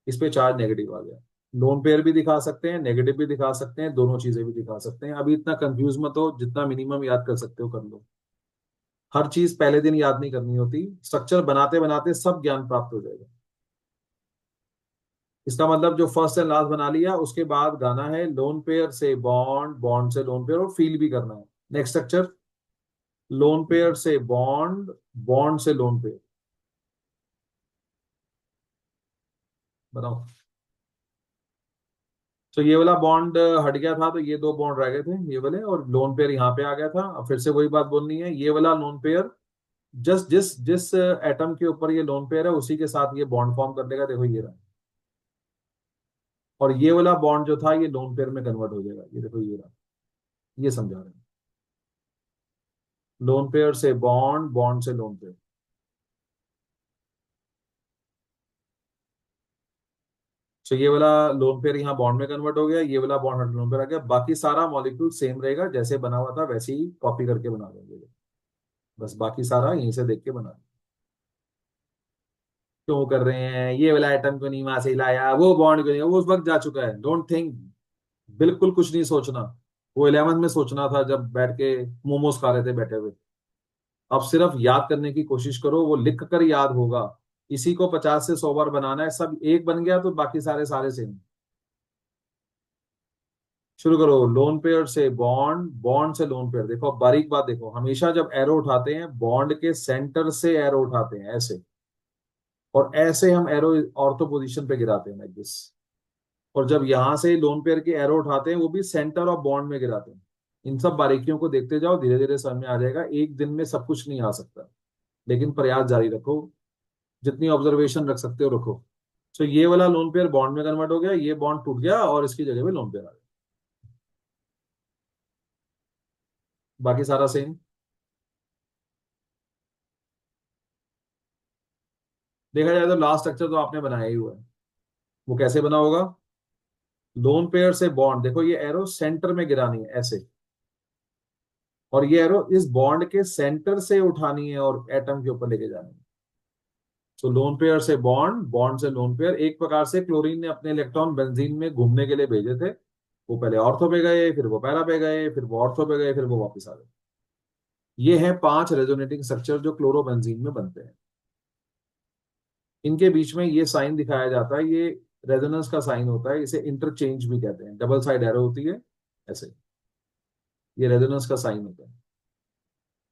इस पे चार्ज नेगेटिव आ गया। लोन पेयर भी दिखा सकते हैं, नेगेटिव भी दिखा सकते हैं, दोनों चीजें भी दिखा सकते हैं। अभी इतना कंफ्यूज मत हो, जितना मिनिमम याद कर सकते हो कर लो। हर चीज पहले दिन याद नहीं करनी होती, स्ट्रक्चर बनाते बनाते सब ज्ञान प्राप्त हो जाएगा। इसका मतलब जो फर्स्ट एंड लास्ट बना लिया, उसके बाद गाना है लोन पेयर से बॉन्ड, बॉन्ड से लोन पेयर, और फील भी करना है। नेक्स्ट स्ट्रक्चर, लोन पेयर से बॉन्ड, बॉन्ड से लोन पेयर। बताओ। तो ये वाला बॉन्ड हट गया था, तो ये दो बॉन्ड रह गए थे ये वाले, और लोन पेयर यहाँ पे आ गया था। अब फिर से वही बात बोलनी है, ये वाला लोन पेयर जस्ट जिस जिस एटम के ऊपर ये लोन पेयर है उसी के साथ ये बॉन्ड फॉर्म कर देगा, देखो ये रहा। और ये वाला बॉन्ड जो था ये लोन पेयर में कन्वर्ट हो जाएगा, ये देखो ये रहा। ये समझा रहे हैं, लोन पेयर से बॉन्ड, बॉन्ड से लोन पेयर। तो ये वाला लोन पेयर यहाँ बॉन्ड में कन्वर्ट हो गया, ये वाला बॉन्ड हट लोन पेयर आ गया, बाकी सारा मॉलिक्यूल सेम रहेगा, जैसे बना हुआ था वैसे ही कॉपी करके बना देंगे। बस बाकी सारा यहीं से देख के बना। क्यों कर रहे हैं, ये वाला आइटम क्यों नहीं वहां से लाया, वो बॉन्ड क्यों नहीं, वो उस वक्त जा चुका है, डोंट थिंक। बिल्कुल कुछ नहीं सोचना। वो 11th में सोचना था जब बैठ के मोमोज खा रहे थे बैठे हुए। अब सिर्फ याद करने की कोशिश करो, वो लिख कर याद होगा। इसी को 50 से 100 बार बनाना है, सब एक बन गया तो बाकी सारे सारे सेम। शुरू करो, लोन पेयर से बॉन्ड, बॉन्ड से लोन पेयर। देखो बारीक बात देखो, हमेशा जब एरो उठाते हैं बॉन्ड के सेंटर से एरो उठाते हैं ऐसे, और ऐसे हम एरो ऑर्थो पोजीशन पे गिराते हैं लाइक दिस। और जब यहां से लोन पेयर के एरो उठाते हैं वो भी सेंटर ऑफ बॉन्ड में गिराते हैं। इन सब बारीकियों को देखते जाओ, धीरे धीरे समझ में आ जाएगा। एक दिन में सब कुछ नहीं आ सकता, लेकिन प्रयास जारी रखो, जितनी ऑब्जर्वेशन रख सकते हो रखो। तो ये वाला लोन पेयर बॉन्ड में कन्वर्ट हो गया, ये बॉन्ड टूट गया और इसकी जगह पे लोन पेयर आ गया। बाकी सारा सेम। देखा जाए तो लास्ट स्ट्रक्चर तो आपने बनाया ही हुआ है। वो कैसे बना होगा, लोन पेयर से बॉन्ड, देखो ये एरो सेंटर में गिरानी है ऐसे, और ये एरो इस बॉन्ड के सेंटर से उठानी है और एटम के ऊपर लेके जानी है। तो लोन पेयर से बॉन्ड, बॉन्ड से लोन पेयर। एक प्रकार से क्लोरीन ने अपने इलेक्ट्रॉन बेंजीन में घूमने के लिए भेजे थे। वो पहले ऑर्थो पे गए, फिर वो पैरा पे गए, फिर वो ऑर्थो पे गए, फिर वो वापस आ गए। ये है 5 रेजोनेटिंग स्ट्रक्चर जो क्लोरोबेंजीन में बनते हैं। इनके बीच में ये साइन दिखाया जाता है, ये रेजोनेंस का साइन होता है, इसे इंटरचेंज भी कहते हैं। डबल साइड एरो होती है ऐसे, ये रेजोनेंस का साइन होता है।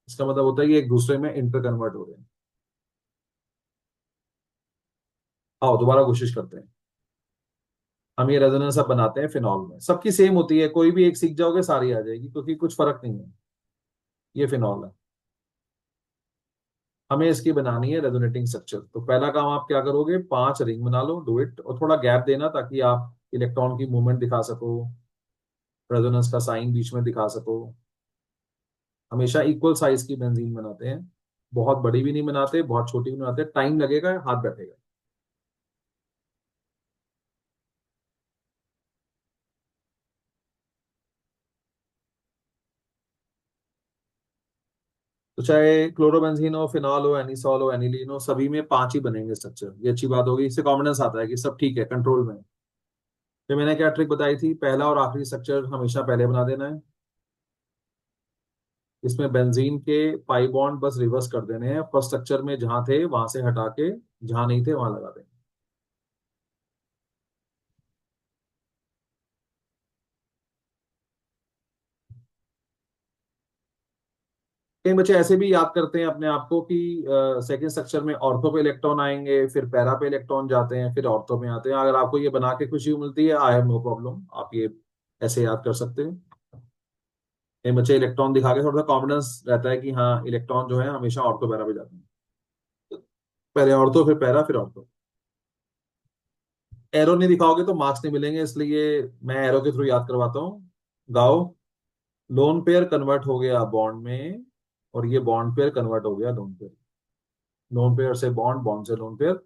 इसका मतलब होता है कि एक दूसरे में इंटर कन्वर्ट हो रहे हैं। आओ दोबारा कोशिश करते हैं। हम ये रेजोनेंस अब बनाते हैं फिनॉल में, सबकी सेम होती है, कोई भी एक सीख जाओगे सारी आ जाएगी, क्योंकि कुछ फर्क नहीं है। ये फिनॉल है, हमें इसकी बनानी है रेजोनेटिंग स्ट्रक्चर। तो पहला काम आप क्या करोगे, 5 रिंग बना लो, डू इट, और थोड़ा गैप देना ताकि आप इलेक्ट्रॉन की मूवमेंट दिखा सको, रेजोनेंस का साइन बीच में दिखा सको। हमेशा इक्वल साइज की बेंजीन बनाते हैं, बहुत बड़ी भी नहीं बनाते, बहुत छोटी भी नहीं बनाते, टाइम लगेगा, हाथ बैठेगा। तो चाहे क्लोरोबेंजीन हो, फिनॉल हो, एनिसॉल हो, एनिलीन हो, सभी में 5 ही बनेंगे स्ट्रक्चर। ये अच्छी बात होगी, इससे कॉन्फिडेंस आता है कि सब ठीक है, कंट्रोल में है। फिर मैंने क्या ट्रिक बताई थी, पहला और आखिरी स्ट्रक्चर हमेशा पहले बना देना है। इसमें बेंजीन के पाई बॉन्ड बस रिवर्स कर देने हैं, फर्स्ट स्ट्रक्चर में जहां थे वहां से हटा के जहां नहीं थे वहां लगा देंगे। कई बच्चे ऐसे भी याद करते हैं अपने आप को कि सेकंड स्ट्रक्चर में ऑर्थो पे इलेक्ट्रॉन आएंगे, फिर पैरा पे इलेक्ट्रॉन जाते हैं, फिर ऑर्थो में आते हैं। अगर आपको ये बना के खुशी मिलती है, आई हैव नो प्रॉब्लम, आप ये ऐसे याद कर सकते हैं। कई बच्चे इलेक्ट्रॉन दिखा के थोड़ा सा कॉन्फिडेंस रहता है कि हाँ इलेक्ट्रॉन जो है हमेशा ऑर्थो पैरा पे जाते हैं, पहले ऑर्थो फिर पैरा फिर ऑर्थो। एरो नहीं दिखाओगे तो मार्क्स नहीं मिलेंगे, इसलिए मैं एरो के थ्रू याद करवाता हूँ। गाओ, लोन पेयर कन्वर्ट हो गया बॉन्ड में, और ये बॉन्ड पेयर कन्वर्ट हो गया लोन पेयर। लोन पेयर से बॉन्ड, बॉन्ड से लोन पेयर।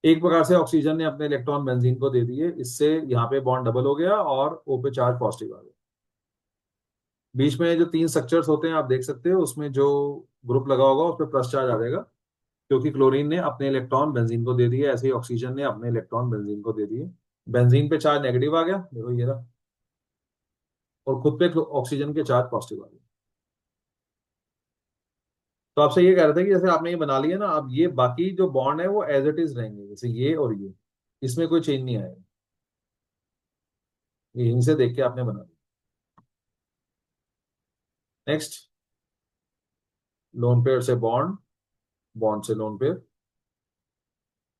एक प्रकार से ऑक्सीजन ने अपने इलेक्ट्रॉन बेंजीन को दे दिए, इससे यहाँ पे बॉन्ड डबल हो गया और ओ पे चार्ज पॉजिटिव आ गया। बीच में जो 3 स्ट्रक्चर्स होते हैं आप देख सकते हो, उसमें जो ग्रुप लगा होगा उस पर प्लस चार्ज आ जाएगा, क्योंकि क्लोरीन ने अपने इलेक्ट्रॉन बेंजीन को दे दिए, ऐसे ही ऑक्सीजन ने अपने इलेक्ट्रॉन बेंजीन को दे दिए। बेंजीन पे चार्ज नेगेटिव आ गया, देखो ये रहा, और खुद पे ऑक्सीजन के चार्ज पॉजिटिव आ गए। तो आपसे ये कह रहे थे कि जैसे आपने ये बना लिया ना, अब ये बाकी जो बॉन्ड है वो एज इट इज रहेंगे, जैसे ये और ये, इसमें कोई चेंज नहीं आएगा। ये यहीं से देख के आपने बना लिया। नेक्स्ट, लोन पेयर से बॉन्ड, बॉन्ड से लोन पेयर।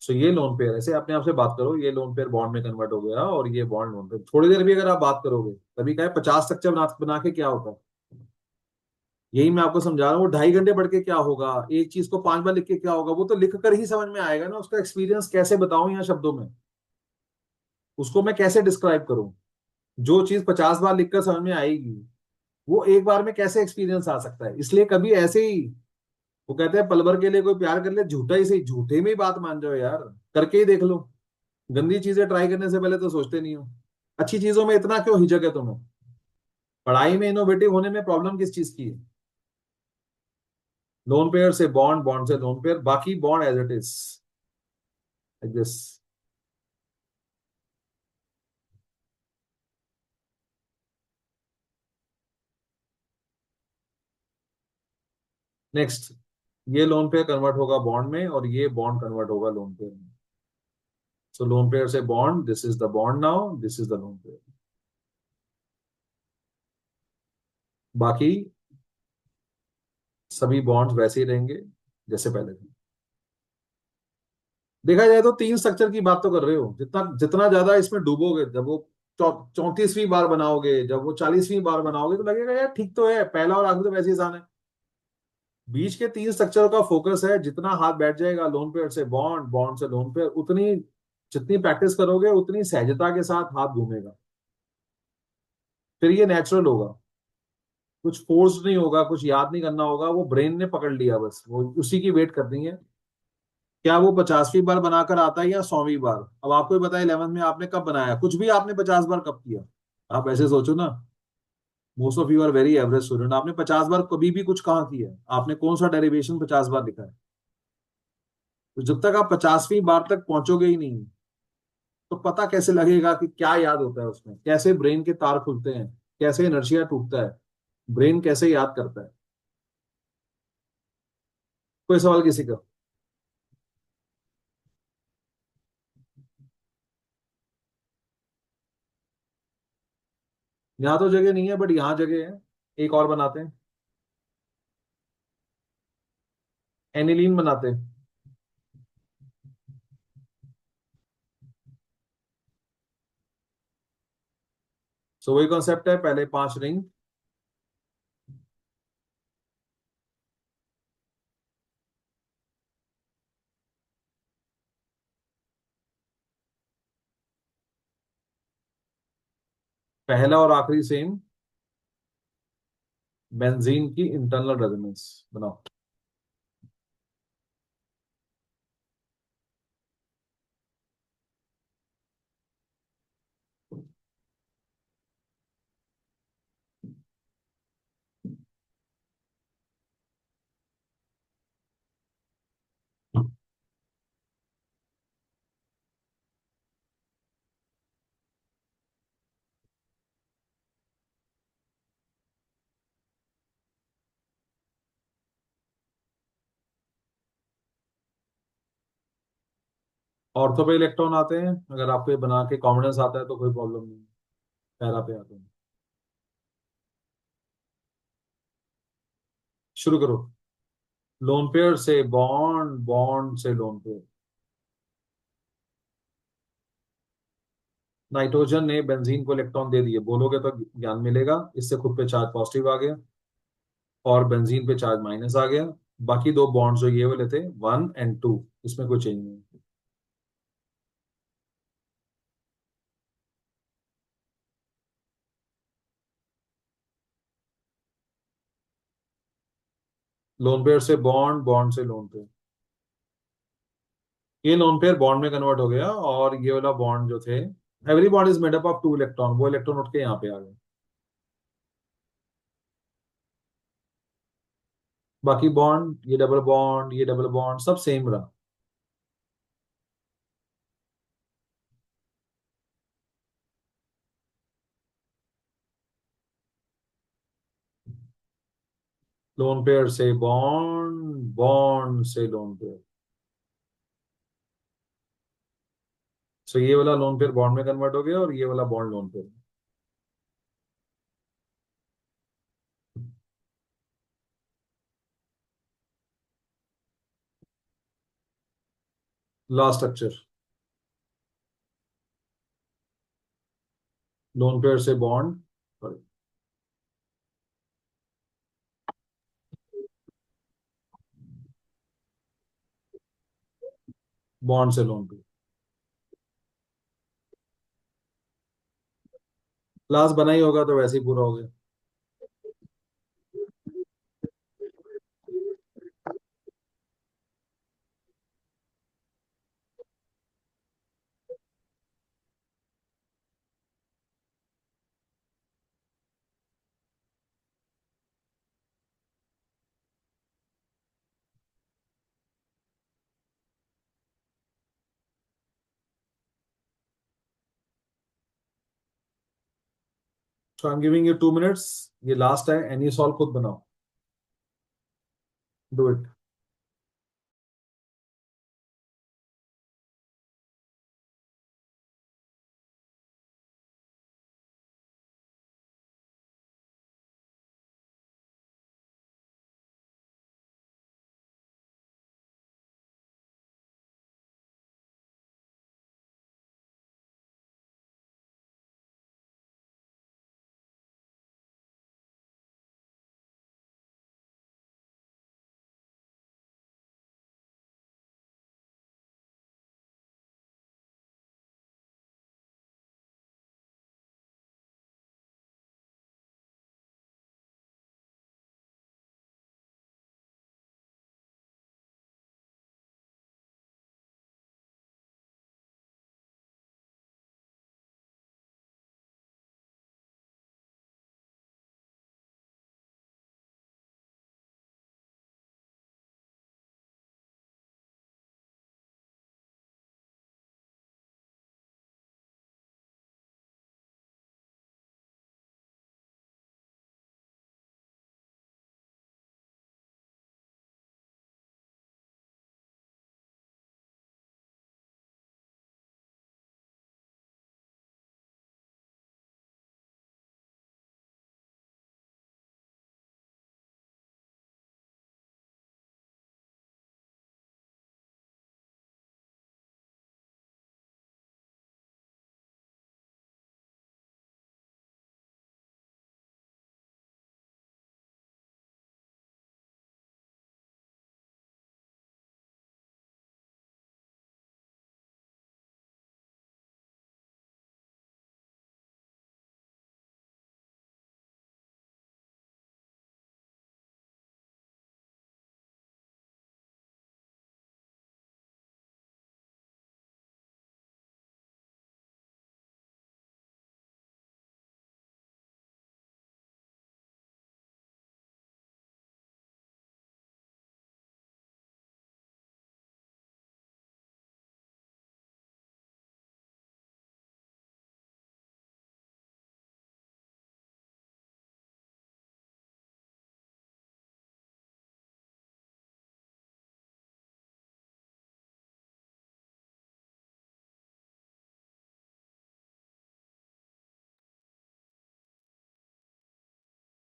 सो ये लोन पेयर, ऐसे अपने आप से बात करो, ये लोन पेयर बॉन्ड में कन्वर्ट हो गया और ये बॉन्ड लोन पेयर। थोड़ी देर भी अगर आप बात करोगे, तभी कहा 50 स्ट्रक्चर बना के क्या होता है, यही मैं आपको समझा रहा हूँ। वो 2.5 घंटे पढ़ के क्या होगा, एक चीज को 5 बार लिख के क्या होगा, वो तो लिख कर ही समझ में आएगा ना। उसका एक्सपीरियंस कैसे बताऊं यहाँ शब्दों में, उसको मैं कैसे डिस्क्राइब करूं। जो चीज 50 बार लिखकर समझ में आएगी, वो एक बार में कैसे एक्सपीरियंस आ सकता है। इसलिए कभी ऐसे ही, वो कहते हैं पल भर के लिए कोई प्यार कर ले, झूठा ही सही, झूठे में ही बात मान जाओ यार, करके ही देख लो। गंदी चीजें ट्राई करने से पहले तो सोचते नहीं हो। अच्छी चीजों में इतना क्यों हिचक है तुम्हें। पढ़ाई में इनोवेटिव होने में प्रॉब्लम किस चीज की है। लोन पेयर से बॉन्ड, बॉन्ड से लोन पेयर, बाकी bond as it is, like this. Next, ये लोन पेयर कन्वर्ट होगा बॉन्ड में और ये बॉन्ड कन्वर्ट होगा लोन पेयर में। सो लोन पेयर से bond, this is the bond now, this is the lone pair. बाकी सभी बॉन्ड्स वैसे ही रहेंगे जैसे पहले थे। देखा जाए तो 3 स्ट्रक्चर की बात तो कर रहे हो, जितना जितना ज्यादा इसमें डूबोगे, जब वो 34वीं बार बनाओगे, जब वो 40वीं बार बनाओगे, तो लगेगा यार ठीक तो है, पहला और आखिरी तो वैसे ही आसान है। बीच के 3 स्ट्रक्चरों का फोकस है, जितना हाथ बैठ जाएगा लोन पेयर से बॉन्ड, बॉन्ड से लोन पेयर, उतनी जितनी प्रैक्टिस करोगे उतनी सहजता के साथ हाथ घूमेगा। फिर ये नेचुरल होगा, कुछ फोर्स नहीं होगा, कुछ याद नहीं करना होगा, वो ब्रेन ने पकड़ लिया, बस वो उसी की वेट करनी है। क्या वो 50वीं बार बनाकर आता है या 100वीं बार। अब आपको ही बताया, 11th में आपने कब बनाया, कुछ भी आपने 50 बार कब किया। आप ऐसे सोचो ना, most of you are very average student, आपने 50 बार कभी भी कुछ कहाँ किया है, आपने कौन सा डेरिवेशन 50 बार लिखा है। तो जब तक आप 50वीं बार तक पहुंचोगे ही नहीं, तो पता कैसे लगेगा कि क्या याद होता है उसमें, कैसे ब्रेन के तार खुलते हैं, कैसे इनर्शिया टूटता है, ब्रेन कैसे याद करता है। कोई सवाल किसी का। यहाँ तो जगह नहीं है, बट यहाँ जगह है। एक और बनाते हैं, एनिलीन बनाते हैं। सो वही कॉन्सेप्ट है, पहले 5 रिंग, पहला और आखिरी सेम, बेंजीन की इंटरनल रेजोनेंस बनाओ। ऑर्थो पे इलेक्ट्रॉन आते हैं, अगर आपको ये बना के कॉन्फिडेंस आता है तो कोई प्रॉब्लम नहीं। पैरा पे आते हैं। शुरू करो। लोन पेयर से बॉन्ड, बॉन्ड से लोन पेयर। नाइट्रोजन ने बेंजीन को इलेक्ट्रॉन दे दिए, बोलोगे तो ज्ञान मिलेगा, इससे खुद पे चार्ज पॉजिटिव आ गया और बेंजीन पे चार्ज माइनस आ गया। बाकी 2 बॉन्ड्स जो ये वाले थे 1 और 2, इसमें कोई चेंज नहीं है। लोन पेयर से बॉन्ड, बॉन्ड से लोन पेयर। ये लोन पेयर बॉन्ड में कन्वर्ट हो गया और ये वाला बॉन्ड जो थे, every bond is made up of 2 electron, वो इलेक्ट्रॉन उठ के यहाँ पे आ गए। बाकी बॉन्ड, ये डबल बॉन्ड, ये डबल बॉन्ड, सब सेम रहा। लोन पेयर से बॉन्ड, बॉन्ड से लोन पेयर। सो ये वाला लोन पेयर बॉन्ड में कन्वर्ट हो गया और ये वाला bond lone pair. Last structure, loan pair से बॉन्ड, बॉन्ड से लोन पे। क्लास बना ही होगा तो वैसे ही पूरा हो गया। तो आई एम गिविंग यू 2 मिनट्स, ये लास्ट है, एनी सॉल्व खुद बनाओ, डू इट।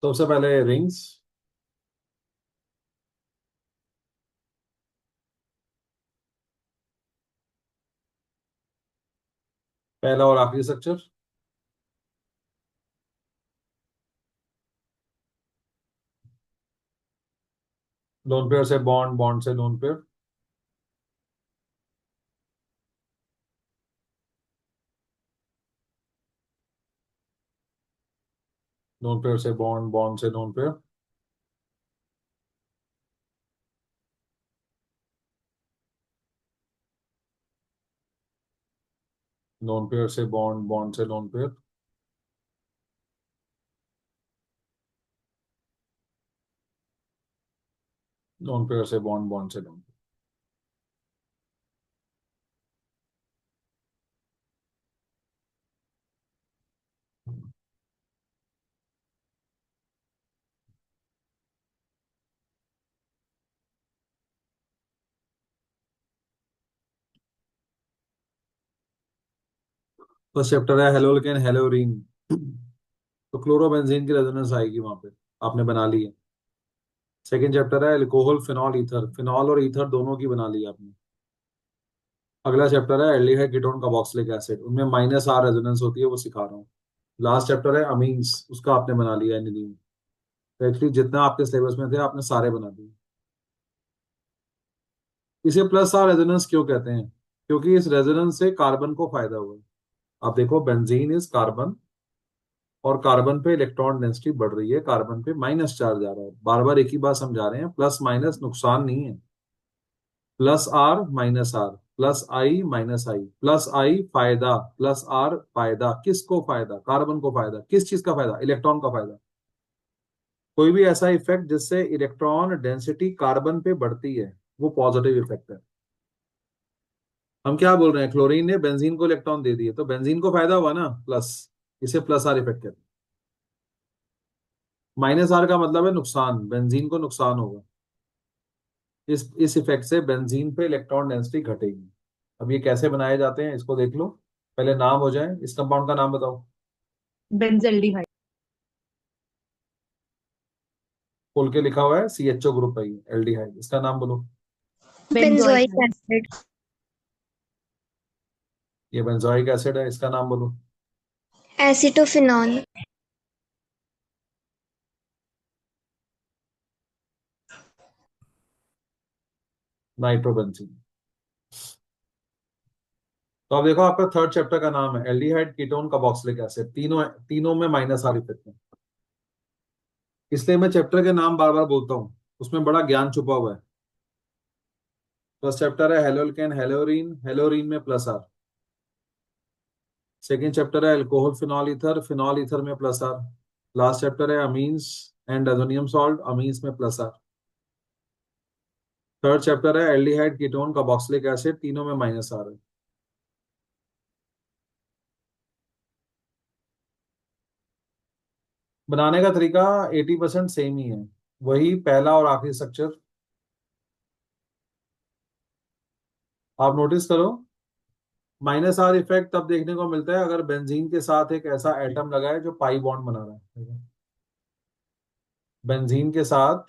तो सबसे पहले रिंग्स, पहला और आखिरी स्ट्रक्चर, लोन पेयर से बॉन्ड, बॉन्ड से लोन पेयर, लोन पेयर से बॉन्ड, बॉन्ड से लोन पेयर, लोन पेयर से बॉन्ड, बॉन्ड से लोन पेयर, लोन पेयर से बॉन्ड, बॉन्ड से लोन। फर्स्ट चैप्टर है हेलोल्केन हेलोरीन, तो क्लोरोबेंजीन की रेजोनेंस आएगी वहां पे, आपने बना ली है। सेकेंड चैप्टर है अल्कोहल फिनॉल ईथर, फिनॉल और ईथर दोनों की बना ली आपने। अगला चैप्टर है एल्डिहाइड कीटोन कार्बोक्सिलिक एसिड, उनमें -R रेजोनेंस होती है, वो सिखा रहा हूँ। लास्ट चैप्टर है अमीन्स, उसका आपने बना लिया एनिलीन। तो एक्चुअली जितना आपके सिलेबस में थे आपने सारे बना दिए। इसे +R रेजोनेंस क्यों कहते हैं? क्योंकि इस रेजोनेंस से कार्बन को फायदा हुआ है। आप देखो बेंजीन इज कार्बन, और कार्बन पे इलेक्ट्रॉन डेंसिटी बढ़ रही है, कार्बन पे माइनस चार्ज आ रहा है। बार बार एक ही बात समझा रहे हैं, प्लस माइनस नुकसान नहीं है। +R -R, +I -I, +I फायदा, +R फायदा। किसको फायदा? कार्बन को फायदा। किस चीज का फायदा? इलेक्ट्रॉन का फायदा। कोई भी ऐसा इफेक्ट जिससे इलेक्ट्रॉन डेंसिटी कार्बन पे बढ़ती है, वो पॉजिटिव इफेक्ट है। हम क्या बोल रहे हैं, क्लोरीन ने बेंजीन को इलेक्ट्रॉन दे दिए, तो बेंजीन को फायदा हुआ ना, प्लस। इसे +R इफेक्ट कहते हैं। -R का मतलब है नुकसान, बेंजीन को नुकसान होगा। इस इफेक्ट से बेंजीन पे इलेक्ट्रॉन डेंसिटी घटेगी। अब ये कैसे बनाए जाते हैं इसको देख लो, पहले नाम हो जाए। इस कंपाउंड का नाम बताओ। बेंजल्डिहाइड। खोल के लिखा हुआ है, CHO ग्रुप है, एल्डिहाइड। इसका नाम बोलो। बेंजोइक benzoic acid, ये बेंजोइक एसिड है, इसका नाम बोलो। acetophenol, nitrobenzene. तो अब देखो, आपका थर्ड चैप्टर का नाम है एल्डिहाइड कीटोन कार्बोक्सिलिक एसिड। तीनों तीनों में -R इफेक्ट है, इसलिए मैं चैप्टर के नाम बार बार बोलता हूँ, उसमें बड़ा ज्ञान छुपा हुआ है। फर्स्ट चैप्टर है हेलोल्केन हेलोरीन, हेलोरीन में +R। सेकेंड चैप्टर है alcohol phenol ether, phenol ether में +R। लास्ट चैप्टर है amines and ammonium salt, amines में +R। थर्ड चैप्टर है एल्डिहाइड कीटोन कार्बोक्सिलिक एसिड, तीनों में -R है। बनाने का तरीका 80% सेम ही है, वही पहला और आखिरी स्ट्रक्चर। आप नोटिस करो, -R इफेक्ट तब देखने को मिलता है अगर बेंजीन के साथ एक ऐसा एटम लगा है जो पाई बॉन्ड बना रहा है। बेंजीन के साथ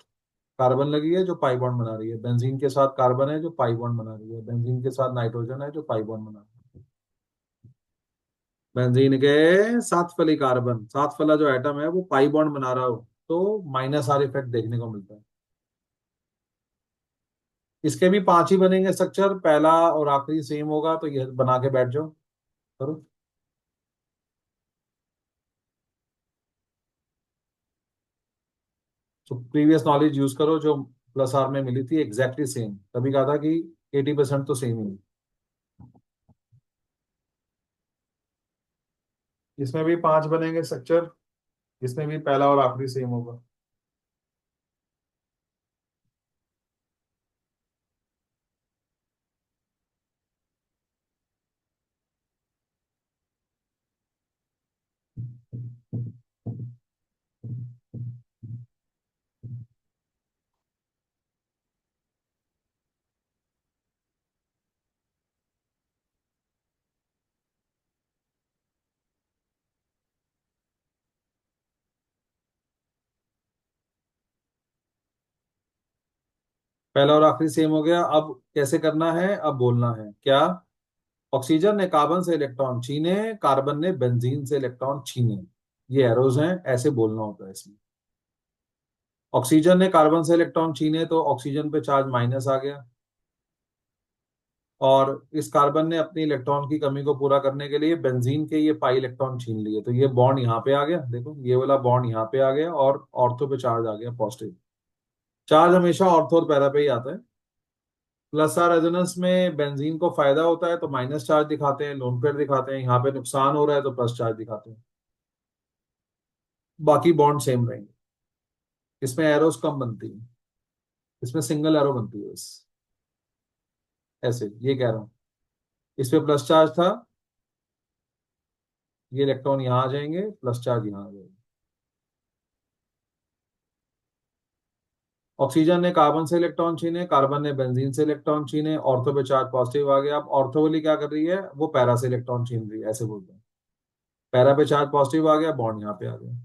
कार्बन लगी है जो पाई बॉन्ड बना रही है, बेंजीन के साथ कार्बन है जो पाई बॉन्ड बना रही है, बेंजीन के साथ नाइट्रोजन है जो पाई बॉन्ड बना रही है। बेंजीन के साथ फली कार्बन, साथ फला जो एटम है वो पाई बॉन्ड बना रहा हो, तो -R इफेक्ट देखने को मिलता है। इसके भी 5 ही बनेंगे स्ट्रक्चर, पहला और आखिरी सेम होगा, तो ये बना के बैठ जाओ, करो। तो प्रीवियस नॉलेज यूज करो जो +R में मिली थी, एग्जैक्टली सेम। तभी कहा था कि 80% तो सेम ही है। इसमें भी 5 बनेंगे स्ट्रक्चर, इसमें भी पहला और आखिरी सेम होगा। पहला और आखिरी सेम हो गया। अब कैसे करना है, अब बोलना है क्या। ऑक्सीजन ने कार्बन से इलेक्ट्रॉन छीने, कार्बन ने बेंजीन से इलेक्ट्रॉन छीने। ये एरोज हैं, ऐसे बोलना होता है इसमें। ऑक्सीजन ने कार्बन से इलेक्ट्रॉन छीने तो ऑक्सीजन पे चार्ज माइनस आ गया, और इस कार्बन ने अपनी इलेक्ट्रॉन की कमी को पूरा करने के लिए बेंजीन के ये पाई इलेक्ट्रॉन छीन लिए, तो ये बॉन्ड यहाँ पे आ गया। देखो ये वाला बॉन्ड यहाँ पे आ गया, और ऑर्थो पे चार्ज आ गया, पॉजिटिव चार्ज। हमेशा ऑर्थो और पैरा पे ही आता है। +R रेजोनेंस में बेंजीन को फायदा होता है तो माइनस चार्ज दिखाते हैं, लोन पेयर दिखाते हैं। यहाँ पे नुकसान हो रहा है तो प्लस चार्ज दिखाते हैं। बाकी बॉन्ड सेम रहेंगे। इसमें एरोस कम बनती है, इसमें सिंगल एरो बनती है बस। ऐसे ये कह रहा हूँ, इस पे प्लस चार्ज था, ये इलेक्ट्रॉन यहाँ आ जाएंगे, प्लस चार्ज यहाँ आ जाएंगे। ऑक्सीजन ने कार्बन से इलेक्ट्रॉन छीने, कार्बन ने बेंजीन से इलेक्ट्रॉन छीने, ऑर्थो पे चार्ज पॉजिटिव आ गया। अब ऑर्थो वाली क्या कर रही है, वो पैरा से इलेक्ट्रॉन छीन रही है, ऐसे बोलते हैं। पैरा पे चार्ज पॉजिटिव आ गया, बॉन्ड यहाँ पे आ गया।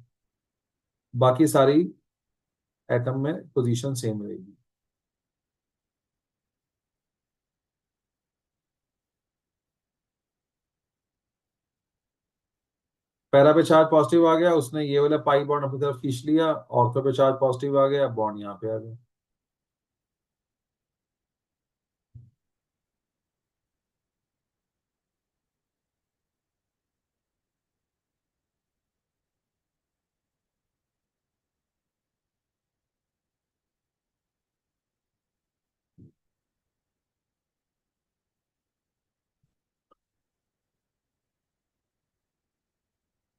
बाकी सारी एटम में पोजीशन सेम रहेगी। पैरा पे चार्ज पॉजिटिव आ गया, उसने ये वाला पाई बॉन्ड अपनी तरफ खींच लिया, ऑर्थो पे चार्ज पॉजिटिव आ गया, बॉन्ड यहाँ पे आ गया।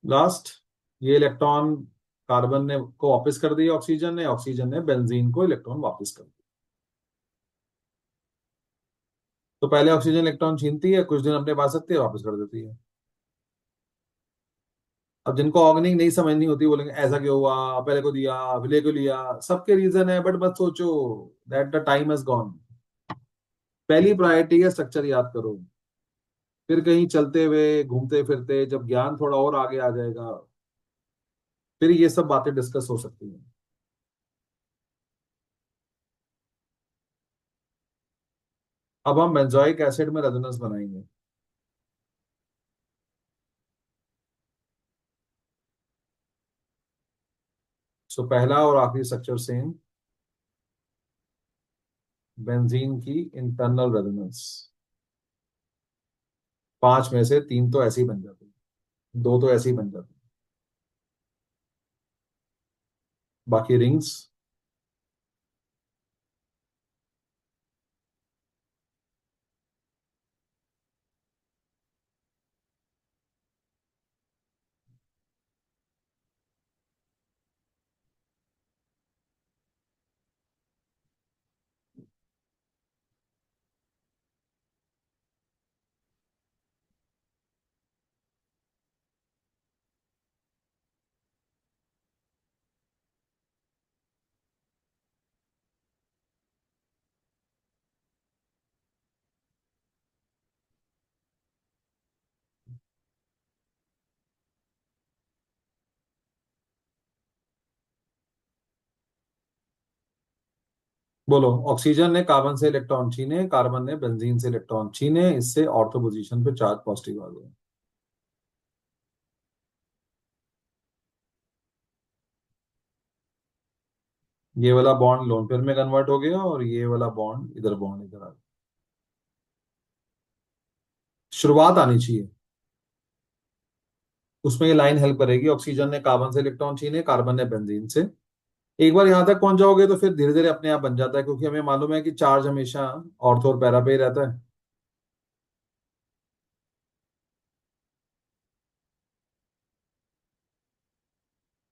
लास्ट, ये इलेक्ट्रॉन कार्बन ने को वापस कर दिया ऑक्सीजन ने, ऑक्सीजन ने बेंजीन को इलेक्ट्रॉन वापस कर दिया। तो पहले ऑक्सीजन इलेक्ट्रॉन छीनती है, कुछ दिन अपने पास रखती है, वापस कर देती है। अब जिनको ऑर्गेनिक नहीं समझनी होती बोलेंगे ऐसा क्यों हुआ, पहले को दिया फिर को लिया, सबके रीजन है, बट मत सोचो that the time has gone. पहली प्रायोरिटी है स्ट्रक्चर याद करो, फिर कहीं चलते हुए घूमते फिरते जब ज्ञान थोड़ा और आगे आ जाएगा, फिर ये सब बातें डिस्कस हो सकती हैं। अब हम बेंजोइक एसिड में रेजोनेंस बनाएंगे। सो पहला और आखिरी स्ट्रक्चर सेम, बेंजीन की इंटरनल रेजोनेंस। पांच में से तीन तो ऐसे ही बन जाते हैं, दो तो ऐसे ही बन जाते हैं, बाकी रिंग्स। बोलो, ऑक्सीजन ने कार्बन से इलेक्ट्रॉन छीने, कार्बन ने बेंजीन से इलेक्ट्रॉन छीने, इससे ऑर्थो पोजीशन पे चार्ज पॉजिटिव आ गया। ये वाला बॉन्ड लोन पेयर में कन्वर्ट हो गया और ये वाला बॉन्ड इधर आ गया। शुरुआत आनी चाहिए, उसमें ये लाइन हेल्प करेगी। ऑक्सीजन ने कार्बन से इलेक्ट्रॉन छीने, कार्बन ने बेंजीन से। एक बार यहां तक पहुंच जाओगे तो फिर धीरे धीरे अपने आप बन जाता है, क्योंकि हमें मालूम है कि चार्ज हमेशा ऑर्थो और पैरा पे ही रहता है।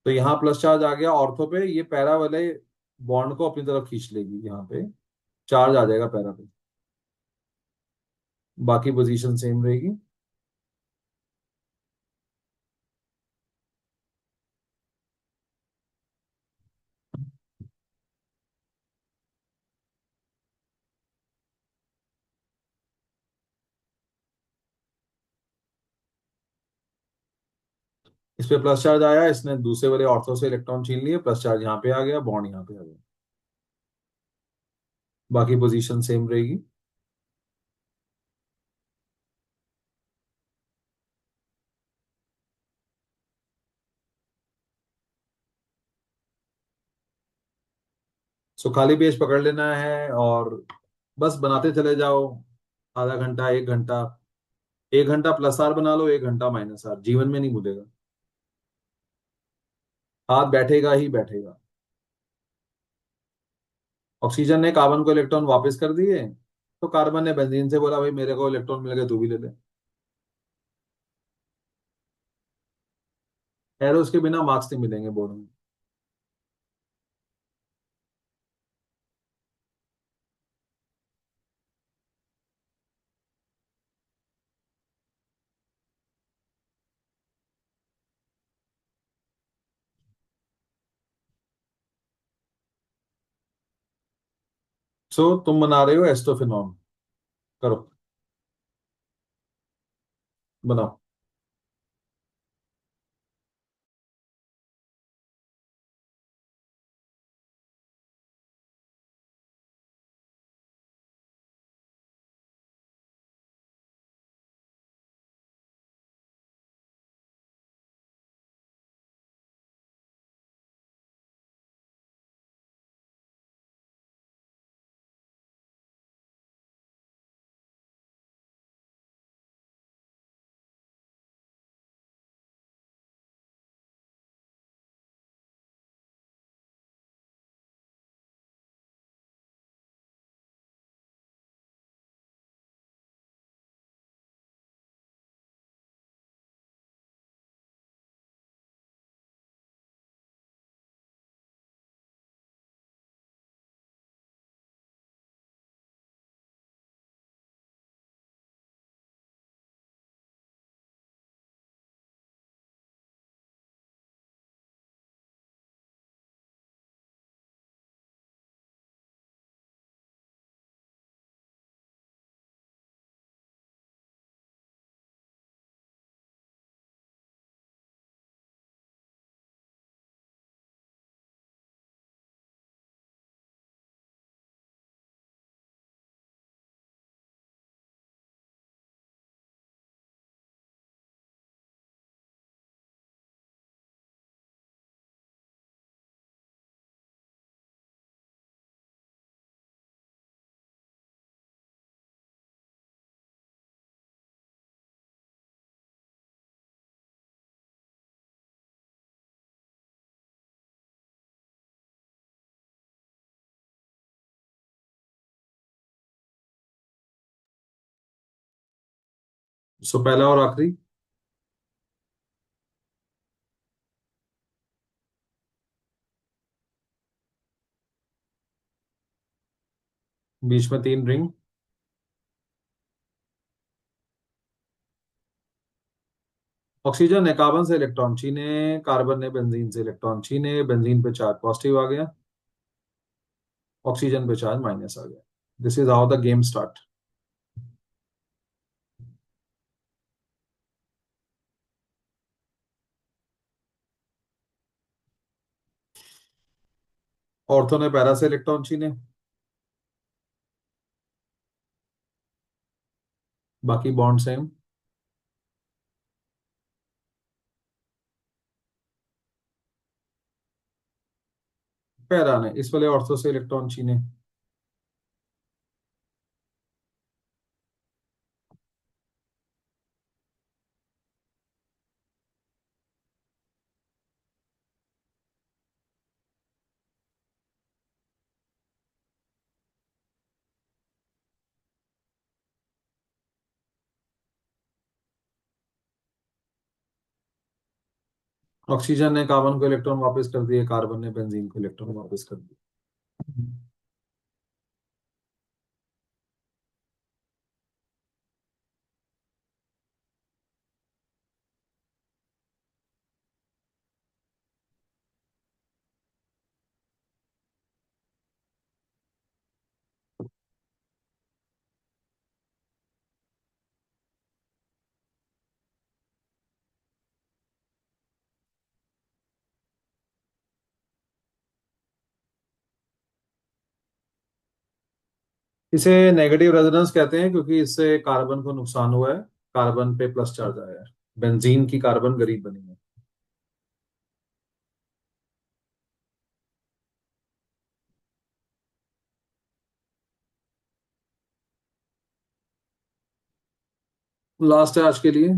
तो यहाँ प्लस चार्ज आ गया ऑर्थो पे, ये पैरा वाले बॉन्ड को अपनी तरफ खींच लेगी, यहाँ पे चार्ज आ जाएगा पैरा पे, बाकी पोजीशन सेम रहेगी। इस पे प्लस चार्ज आया, इसने दूसरे वाले ऑर्थो से इलेक्ट्रॉन छीन लिए, प्लस चार्ज यहाँ पे आ गया, बॉन्ड यहाँ पे आ गया, बाकी पोजीशन सेम रहेगी। सो खाली पेज पकड़ लेना है और बस बनाते चले जाओ। आधा घंटा, एक घंटा, एक घंटा प्लस आर बना लो, एक घंटा माइनस आर, जीवन में नहीं भूलेगा, हाथ बैठेगा ही बैठेगा। ऑक्सीजन ने कार्बन को इलेक्ट्रॉन वापस कर दिए, तो कार्बन ने बेंजीन से बोला भाई मेरे को इलेक्ट्रॉन मिल गए, तू भी ले ले। एरोस के बिना मार्क्स नहीं मिलेंगे बोर्ड में। सो तुम बना रहे हो एस्टोफिनॉन, करो, बनाओ। सो पहला और आखिरी। बीच में 3 रिंग। ऑक्सीजन ने कार्बन से इलेक्ट्रॉन छीने, कार्बन ने बेंजीन से इलेक्ट्रॉन छीने, बेंजीन पे चार्ज पॉजिटिव आ गया, ऑक्सीजन पे चार्ज माइनस आ गया। This is how the game start. Ortho ने पैरा से इलेक्ट्रॉन छीने, बाकी बॉन्ड सेम। पैरा ने इस वाले ऑर्थो से इलेक्ट्रॉन छीने। ऑक्सीजन ने कार्बन को इलेक्ट्रॉन वापस कर दिए, कार्बन ने बेंजीन को इलेक्ट्रॉन वापस कर दिए। इसे नेगेटिव रेजोनेंस कहते हैं क्योंकि इससे कार्बन को नुकसान हुआ है, कार्बन पे प्लस चार्ज आया है, बेंजीन की कार्बन गरीब बनी है। लास्ट है आज के लिए,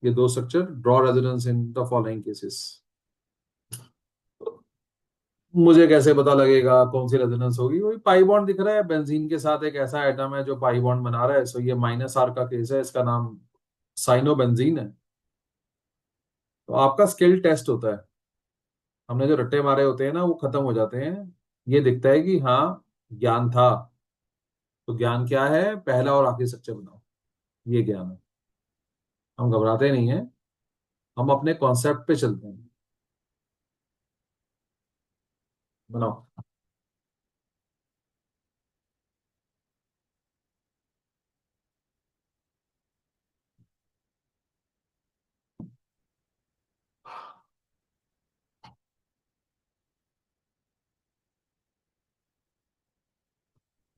ये दो structure draw resonance in the following cases. मुझे कैसे पता लगेगा कौन सी रेजोनेंस होगी? वही पाई बॉन्ड दिख रहा है, बेंजीन के साथ एक ऐसा एटम है जो पाई बॉन्ड बना रहा है, सो ये -R का केस है, इसका नाम साइनोबेंजीन है। तो आपका स्किल टेस्ट होता है, हमने जो रट्टे मारे होते हैं ना वो खत्म हो जाते हैं। ये दिखता है कि हाँ ज्ञान था। तो ज्ञान क्या है? पहला और आखिरी स्ट्रक्चर बनाओ, ये ज्ञान है। हम घबराते नहीं है, हम अपने कॉन्सेप्ट पे चलते हैं। बनाओ।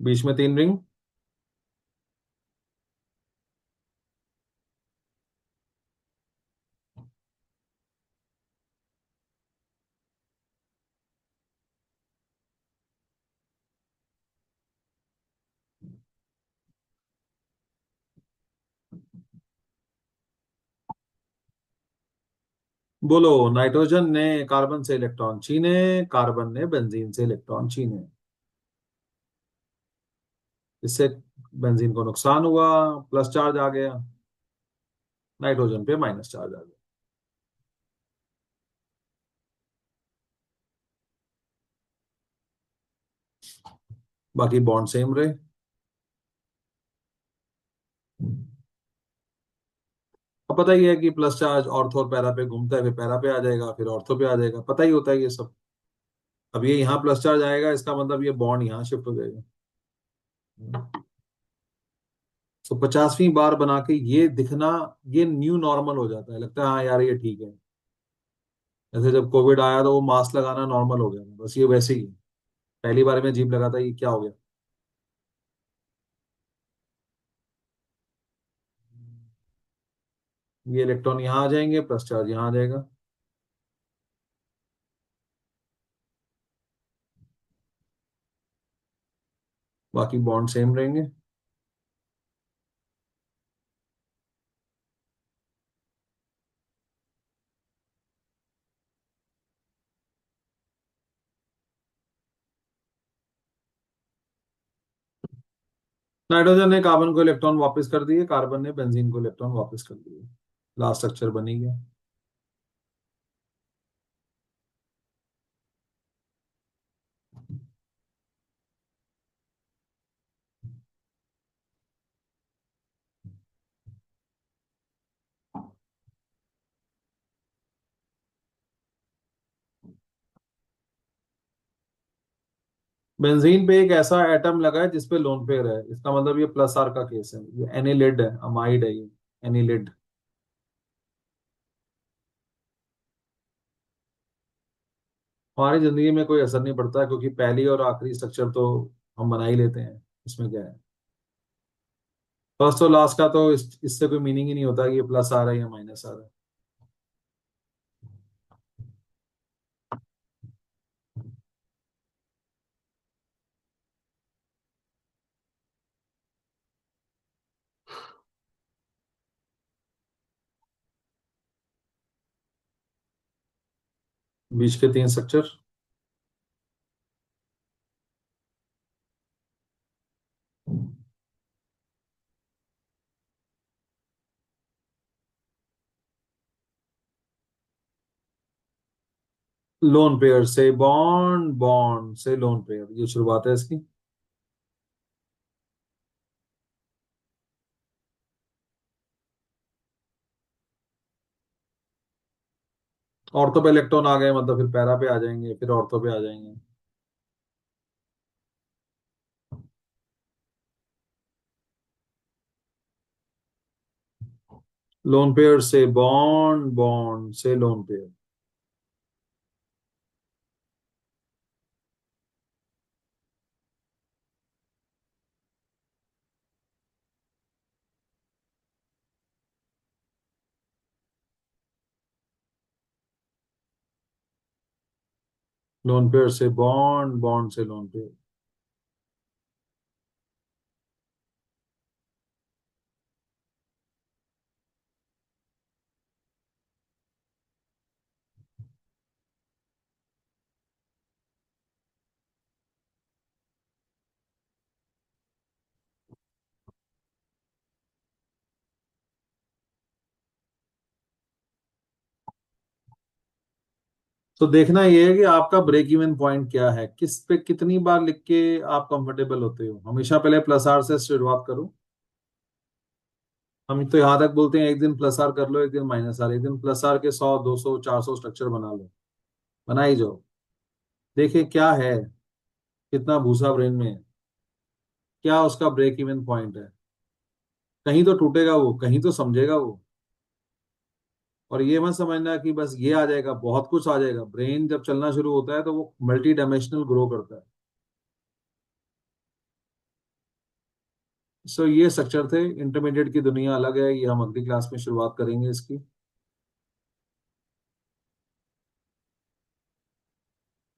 बीच में 3 रिंग। बोलो, नाइट्रोजन ने कार्बन से इलेक्ट्रॉन छीने, कार्बन ने बेंजीन से इलेक्ट्रॉन छीने। इससे बेंजीन को नुकसान हुआ, प्लस चार्ज आ गया, नाइट्रोजन पे माइनस चार्ज आ गया। बाकी बॉन्ड सेम रहे। अब पता ही है कि प्लस चार्ज ऑर्थो और पैरा पे घूमता है, फिर पैरा पे आ जाएगा, फिर ऑर्थो पे आ जाएगा, पता ही होता है ये सब। अब ये यहाँ प्लस चार्ज आएगा, इसका मतलब ये बॉन्ड यहाँ शिफ्ट हो जाएगा। तो 50वीं बार बना के ये दिखना, ये न्यू नॉर्मल हो जाता है, लगता है हाँ यार ये ठीक है। जैसे जब कोविड आया तो वो मास्क लगाना नॉर्मल हो गया था, बस ये वैसे ही है। पहली बार में अजीब लगा था ये क्या हो गया। ये इलेक्ट्रॉन यहाँ आ जाएंगे, प्लस चार्ज यहाँ आ जाएगा। बाकी बॉन्ड सेम रहेंगे। नाइट्रोजन ने कार्बन को इलेक्ट्रॉन वापस कर दिए, कार्बन ने बेंजीन को इलेक्ट्रॉन वापस कर दिए, लास्ट स्ट्रक्चर बनी गया। बेंजीन पे एक ऐसा एटम लगा है जिसपे लोन पेयर है, इसका मतलब ये प्लस आर का केस है, ये एनिलिड है, अमाइड है ये, एनिलिड। हमारी जिंदगी में कोई असर नहीं पड़ता क्योंकि पहली और आखिरी स्ट्रक्चर तो हम बना ही लेते हैं, इसमें क्या है। फर्स्ट और लास्ट का तो इससे कोई मीनिंग ही नहीं होता कि ये प्लस आ रहा है या माइनस आ रहा है। बीच के तीन स्ट्रक्चर, लोन पेयर से बॉन्ड, बॉन्ड से लोन पेयर, ये शुरुआत है इसकी। ऑर्थो पे इलेक्ट्रॉन आ गए मतलब फिर पैरा पे आ जाएंगे, फिर ऑर्थो पे आ जाएंगे। लोन पेयर से बॉन्ड, बॉन्ड से लोन पेयर। लोन पेयर से बॉन्ड, बॉन्ड से लोन पेयर। तो देखना ये है कि आपका ब्रेक इवन पॉइंट क्या है, किस पे कितनी बार लिख के आप कंफर्टेबल होते हो। हमेशा पहले प्लस आर से शुरुआत करो। हम तो यहाँ तक बोलते हैं एक दिन प्लस आर कर लो, एक दिन माइनस आर, एक दिन प्लस आर के 100 200 400 स्ट्रक्चर बना लो, बना ही जाओ। देखिए क्या है, कितना भूसा ब्रेन में है, क्या उसका ब्रेक इवन पॉइंट है। कहीं तो टूटेगा वो, कहीं तो समझेगा वो। और ये मत समझना कि बस ये आ जाएगा, बहुत कुछ आ जाएगा। ब्रेन जब चलना शुरू होता है तो वो मल्टी डायमेंशनल ग्रो करता है। सो ये स्ट्रक्चर थे, इंटरमीडिएट की दुनिया अलग है, ये हम अगली क्लास में शुरुआत करेंगे इसकी।